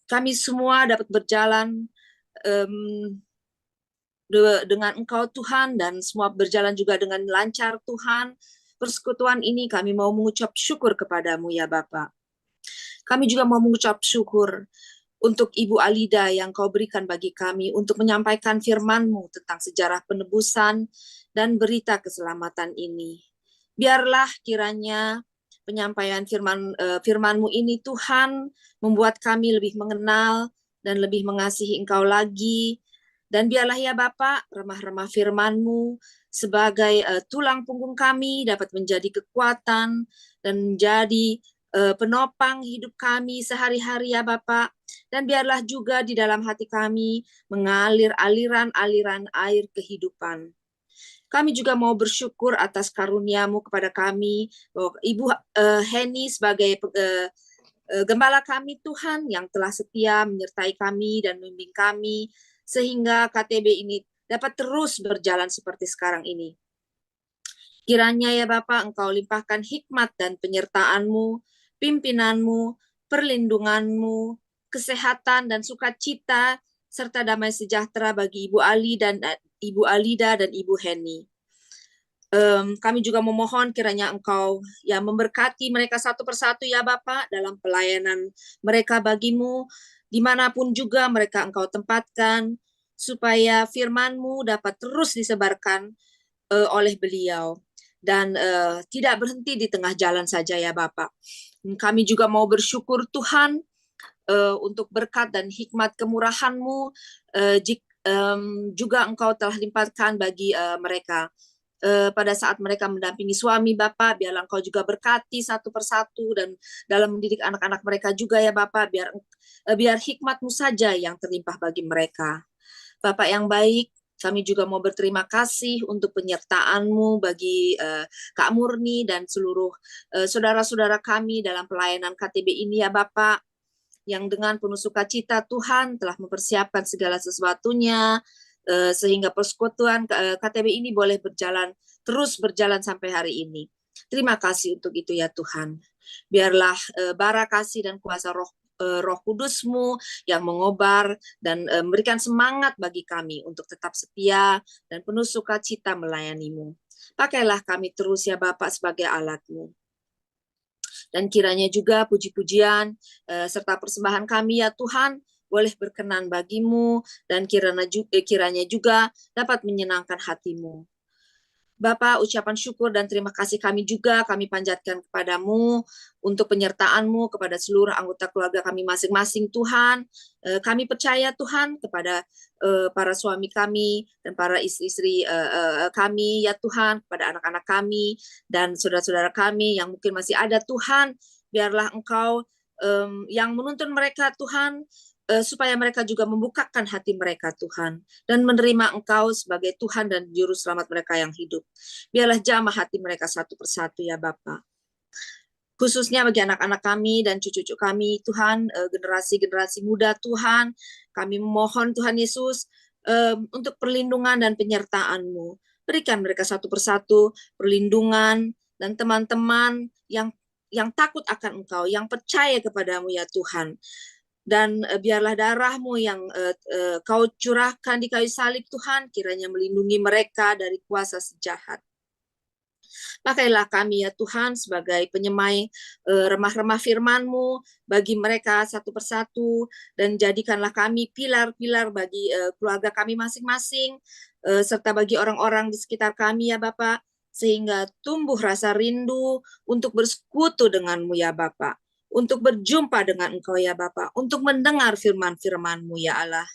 Kami semua dapat berjalan dengan Engkau Tuhan dan semua berjalan juga dengan lancar Tuhan. Persekutuan ini kami mau mengucap syukur kepadamu ya Bapa. Kami juga mau mengucap syukur untuk Ibu Alida yang Kau berikan bagi kami untuk menyampaikan firman-Mu tentang sejarah penebusan dan berita keselamatan ini. Biarlah kiranya penyampaian firman-Mu ini Tuhan membuat kami lebih mengenal dan lebih mengasihi Engkau lagi. Dan biarlah ya Bapak, remah-remah firman-Mu sebagai tulang punggung kami dapat menjadi kekuatan dan menjadi penopang hidup kami sehari-hari ya Bapak. Dan biarlah juga di dalam hati kami mengalir aliran-aliran air kehidupan. Kami juga mau bersyukur atas karunia-Mu kepada kami, bahwa Ibu Heni sebagai gembala kami Tuhan yang telah setia menyertai kami dan membimbing kami, sehingga KTB ini dapat terus berjalan seperti sekarang ini. Kiranya ya Bapak, Engkau limpahkan hikmat dan penyertaan-Mu, pimpinan-Mu, perlindungan-Mu, kesehatan dan sukacita, serta damai sejahtera bagi Ibu Ali dan Ibu Alida dan Ibu Heni. Kami juga memohon kiranya Engkau ya memberkati mereka satu persatu ya Bapak dalam pelayanan mereka bagimu, dimanapun juga mereka Engkau tempatkan, supaya firman-Mu dapat terus disebarkan oleh beliau dan tidak berhenti di tengah jalan saja ya Bapak. Kami juga mau bersyukur Tuhan untuk berkat dan hikmat kemurahan-Mu juga Engkau telah limpahkan bagi mereka. Pada saat mereka mendampingi suami Bapak, biarlah Engkau juga berkati satu persatu dan dalam mendidik anak-anak mereka juga ya Bapak, biar hikmat-Mu saja yang terlimpah bagi mereka. Bapak yang baik, kami juga mau berterima kasih untuk penyertaan-Mu bagi Kak Murni dan seluruh saudara-saudara kami dalam pelayanan KTB ini ya Bapak, yang dengan penuh sukacita Tuhan telah mempersiapkan segala sesuatunya, sehingga persekutuan KTB ini boleh terus berjalan sampai hari ini. Terima kasih untuk itu ya Tuhan. Biarlah bara kasih dan kuasa Roh Kudus-Mu yang mengobar dan memberikan semangat bagi kami untuk tetap setia dan penuh sukacita melayani-Mu. Pakailah kami terus ya Bapak sebagai alat-Mu. Dan kiranya juga puji-pujian serta persembahan kami ya Tuhan boleh berkenan bagimu dan kiranya juga dapat menyenangkan hatimu. Bapak, ucapan syukur dan terima kasih kami juga kami panjatkan kepadamu untuk penyertaan-Mu kepada seluruh anggota keluarga kami masing-masing Tuhan. Kami percaya Tuhan kepada para suami kami dan para istri-istri kami ya Tuhan, kepada anak-anak kami dan saudara-saudara kami yang mungkin masih ada Tuhan. Biarlah Engkau yang menuntun mereka Tuhan, supaya mereka juga membukakan hati mereka Tuhan dan menerima Engkau sebagai Tuhan dan Juru Selamat mereka yang hidup. Biarlah jamah hati mereka satu persatu ya Bapa. Khususnya bagi anak-anak kami dan cucu-cucu kami Tuhan, generasi-generasi muda Tuhan, kami memohon Tuhan Yesus untuk perlindungan dan penyertaan-Mu. Berikan mereka satu persatu perlindungan dan teman-teman yang takut akan Engkau, yang percaya kepadamu ya Tuhan. Dan biarlah darah-Mu yang Kau curahkan di kayu salib Tuhan, kiranya melindungi mereka dari kuasa sejahat. Pakailah kami ya Tuhan sebagai penyemai remah-remah firman-Mu bagi mereka satu persatu, dan jadikanlah kami pilar-pilar bagi keluarga kami masing-masing, serta bagi orang-orang di sekitar kami ya Bapak, sehingga tumbuh rasa rindu untuk bersekutu dengan-Mu ya Bapak, untuk berjumpa dengan Engkau ya Bapa, untuk mendengar firman-firman-Mu ya Allah.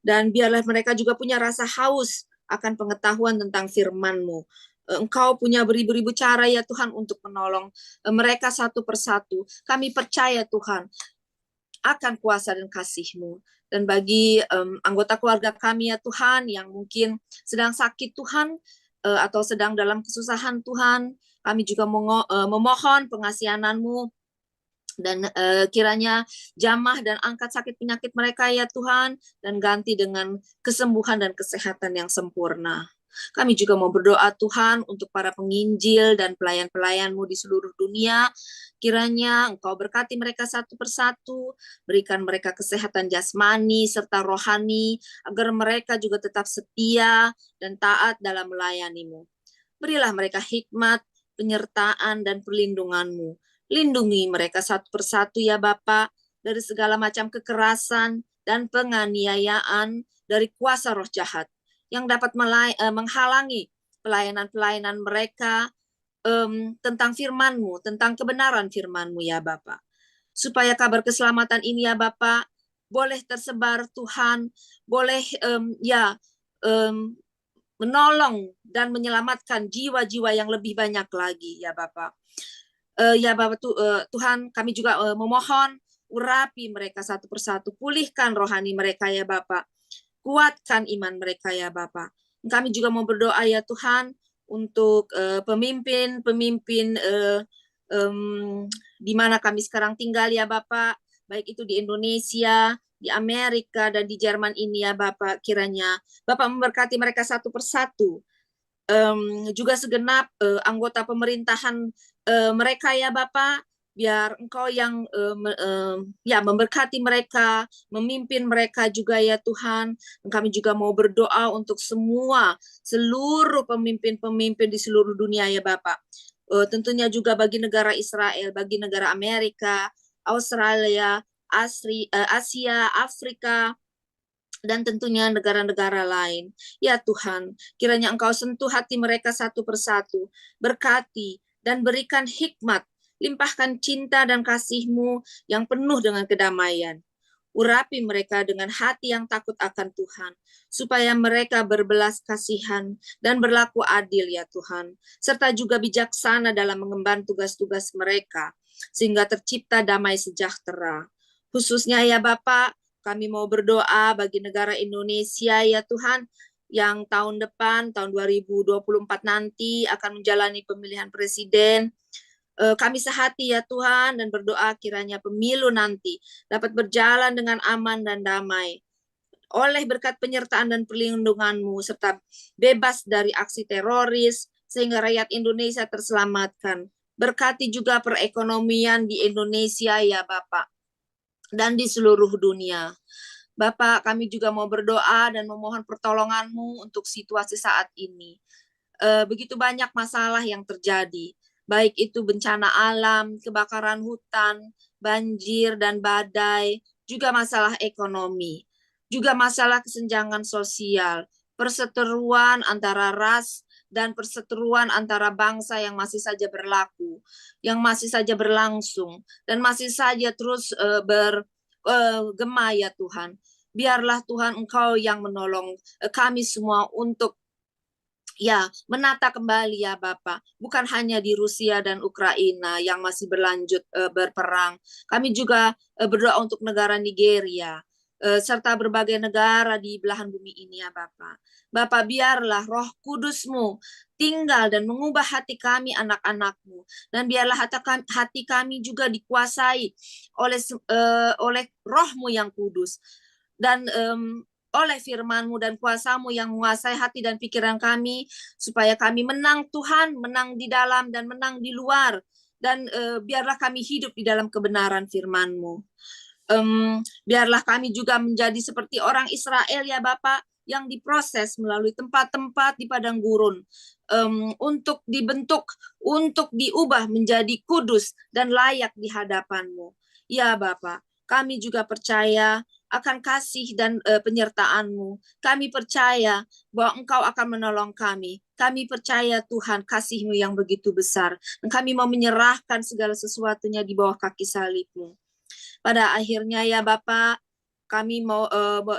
Dan biarlah mereka juga punya rasa haus akan pengetahuan tentang firman-Mu. Engkau punya beribu-ribu cara ya Tuhan untuk menolong mereka satu persatu. Kami percaya Tuhan akan kuasa dan kasih-Mu. Dan bagi anggota keluarga kami ya Tuhan yang mungkin sedang sakit Tuhan, atau sedang dalam kesusahan Tuhan, kami juga memohon pengasihan-Mu dan kiranya jamah dan angkat sakit penyakit mereka ya Tuhan, dan ganti dengan kesembuhan dan kesehatan yang sempurna. Kami juga mau berdoa Tuhan untuk para penginjil dan pelayan-pelayan-Mu di seluruh dunia. Kiranya Engkau berkati mereka satu persatu, berikan mereka kesehatan jasmani serta rohani, agar mereka juga tetap setia dan taat dalam melayani-Mu. Berilah mereka hikmat, penyertaan, dan perlindungan-Mu. Lindungi mereka satu persatu ya Bapa dari segala macam kekerasan dan penganiayaan dari kuasa roh jahat yang dapat menghalangi pelayanan-pelayanan mereka tentang firman-Mu, tentang kebenaran firman-Mu ya Bapa. Supaya kabar keselamatan ini ya Bapa boleh tersebar Tuhan, boleh menolong dan menyelamatkan jiwa-jiwa yang lebih banyak lagi ya Bapa. Ya Bapak Tuhan, kami juga memohon urapi mereka satu persatu, pulihkan rohani mereka ya Bapak, kuatkan iman mereka ya Bapak. Kami juga mau berdoa ya Tuhan untuk pemimpin-pemimpin di mana kami sekarang tinggal ya Bapak, baik itu di Indonesia, di Amerika, dan di Jerman ini ya Bapak. Kiranya Bapak memberkati mereka satu persatu. Juga segenap anggota pemerintahan mereka ya Bapak, biar Engkau yang memberkati mereka, memimpin mereka juga ya Tuhan. Dan kami juga mau berdoa untuk seluruh pemimpin-pemimpin di seluruh dunia ya Bapak. Tentunya juga bagi negara Israel, bagi negara Amerika, Australia, Asia, Afrika, dan tentunya negara-negara lain. Ya Tuhan, kiranya Engkau sentuh hati mereka satu persatu, berkati dan berikan hikmat, limpahkan cinta dan kasih-Mu yang penuh dengan kedamaian. Urapi mereka dengan hati yang takut akan Tuhan, supaya mereka berbelas kasihan dan berlaku adil ya Tuhan, serta juga bijaksana dalam mengemban tugas-tugas mereka, sehingga tercipta damai sejahtera. Khususnya ya Bapak, kami mau berdoa bagi negara Indonesia ya Tuhan, yang tahun depan, tahun 2024 nanti akan menjalani pemilihan presiden. Kami sehati ya Tuhan dan berdoa kiranya pemilu nanti dapat berjalan dengan aman dan damai oleh berkat penyertaan dan perlindungan-Mu serta bebas dari aksi teroris sehingga rakyat Indonesia terselamatkan. Berkati juga perekonomian di Indonesia ya Bapak dan di seluruh dunia. Bapak, kami juga mau berdoa dan memohon pertolongan-Mu untuk situasi saat ini. Begitu banyak masalah yang terjadi, baik itu bencana alam, kebakaran hutan, banjir dan badai, juga masalah ekonomi, juga masalah kesenjangan sosial, perseteruan antara ras, dan perseteruan antara bangsa yang masih saja berlaku, yang masih saja berlangsung, dan masih saja terus bergema ya Tuhan. Biarlah Tuhan Engkau yang menolong kami semua untuk menata kembali ya Bapak, bukan hanya di Rusia dan Ukraina yang masih berlanjut berperang. Kami juga berdoa untuk negara Nigeria, serta berbagai negara di belahan bumi ini ya Bapak. Bapak, biarlah Roh Kudus-Mu tinggal dan mengubah hati kami anak-anak-Mu, dan biarlah hati kami juga dikuasai oleh Roh-Mu yang kudus, dan oleh firman-Mu dan kuasa-Mu yang menguasai hati dan pikiran kami, supaya kami menang Tuhan, menang di dalam dan menang di luar, dan biarlah kami hidup di dalam kebenaran firman-Mu. Biarlah kami juga menjadi seperti orang Israel ya Bapak, yang diproses melalui tempat-tempat di padang gurun, untuk dibentuk, untuk diubah menjadi kudus dan layak di hadapan-Mu. Ya Bapak, kami juga percaya akan kasih dan penyertaan-Mu. Kami percaya bahwa Engkau akan menolong kami. Kami percaya Tuhan kasih-Mu yang begitu besar. Dan kami mau menyerahkan segala sesuatunya di bawah kaki salib-Mu. Pada akhirnya ya Bapak, kami mau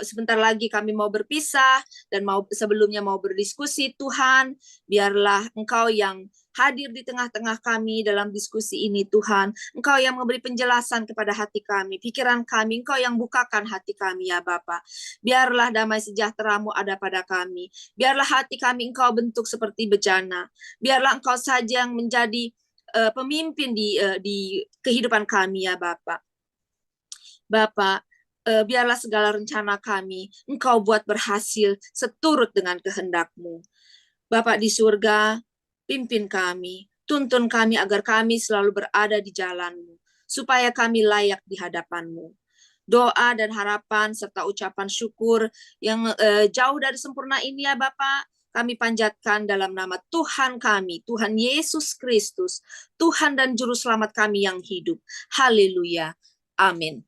sebentar lagi kami mau berpisah dan sebelumnya mau berdiskusi. Tuhan, biarlah Engkau yang hadir di tengah-tengah kami dalam diskusi ini Tuhan. Engkau yang memberi penjelasan kepada hati kami, pikiran kami. Engkau yang bukakan hati kami ya Bapa. Biarlah damai sejahtera-Mu ada pada kami. Biarlah hati kami Engkau bentuk seperti bejana. Biarlah Engkau saja yang menjadi pemimpin di kehidupan kami ya Bapa. Bapa, biarlah segala rencana kami Engkau buat berhasil seturut dengan kehendak-Mu. Bapa di surga, pimpin kami, tuntun kami agar kami selalu berada di jalan-Mu, supaya kami layak di hadapan-Mu. Doa dan harapan serta ucapan syukur yang jauh dari sempurna ini ya Bapa, kami panjatkan dalam nama Tuhan kami, Tuhan Yesus Kristus, Tuhan dan Juru Selamat kami yang hidup. Haleluya. Amin.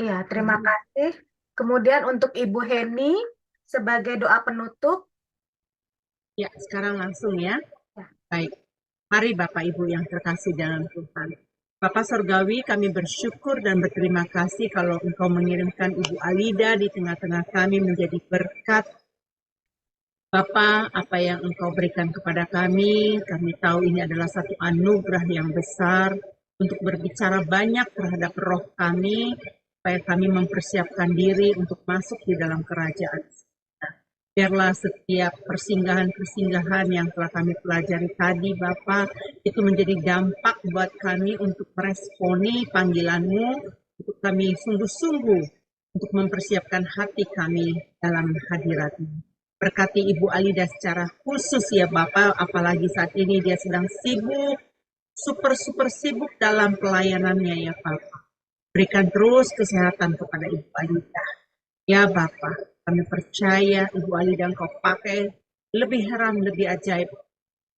Iya, terima kasih. Kemudian untuk Ibu Heni sebagai doa penutup. Ya, sekarang langsung ya. Ya. Baik. Mari Bapak Ibu yang terkasih dalam Tuhan. Bapak Surgawi, kami bersyukur dan berterima kasih kalau Engkau mengirimkan Ibu Alida di tengah-tengah kami menjadi berkat. Bapak, apa yang Engkau berikan kepada kami tahu ini adalah satu anugerah yang besar untuk berbicara banyak terhadap roh kami, supaya kami mempersiapkan diri untuk masuk di dalam kerajaan. Biarlah setiap persinggahan-persinggahan yang telah kami pelajari tadi, Bapak, itu menjadi dampak buat kami untuk meresponi panggilan-Mu, untuk kami sungguh-sungguh untuk mempersiapkan hati kami dalam hadirat-Mu. Berkati Ibu Alida secara khusus ya Bapak, apalagi saat ini dia sedang sibuk, super sibuk dalam pelayanannya ya Bapak. Berikan terus kesehatan kepada Ibu Alida. Ya Bapak, kami percaya Ibu Alida Engkau pakai lebih heran, lebih ajaib.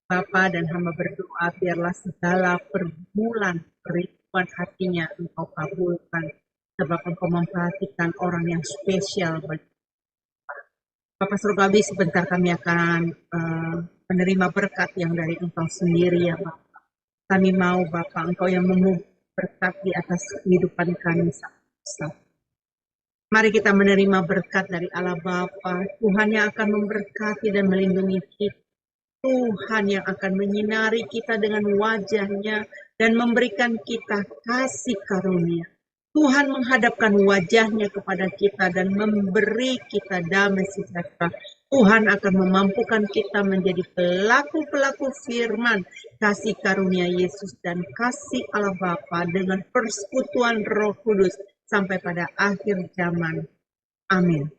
Bapak dan hamba berdoa biarlah segala pergumulan kerinduan hatinya Engkau kabulkan. Sebab Engkau memperhatikan orang yang spesial bagi Bapak Surgawi. Sebentar kami akan menerima berkat yang dari Engkau sendiri ya Bapak. Kami mau Bapak Engkau yang berkat di atas kehidupan kami satu-satu. Mari kita menerima berkat dari Allah Bapa. Tuhan yang akan memberkati dan melindungi kita. Tuhan yang akan menyinari kita dengan wajah-Nya dan memberikan kita kasih karunia. Tuhan menghadapkan wajah-Nya kepada kita dan memberi kita damai sejahtera. Tuhan akan memampukan kita menjadi pelaku-pelaku firman, kasih karunia Yesus dan kasih Allah Bapa dengan persekutuan Roh Kudus sampai pada akhir zaman. Amin.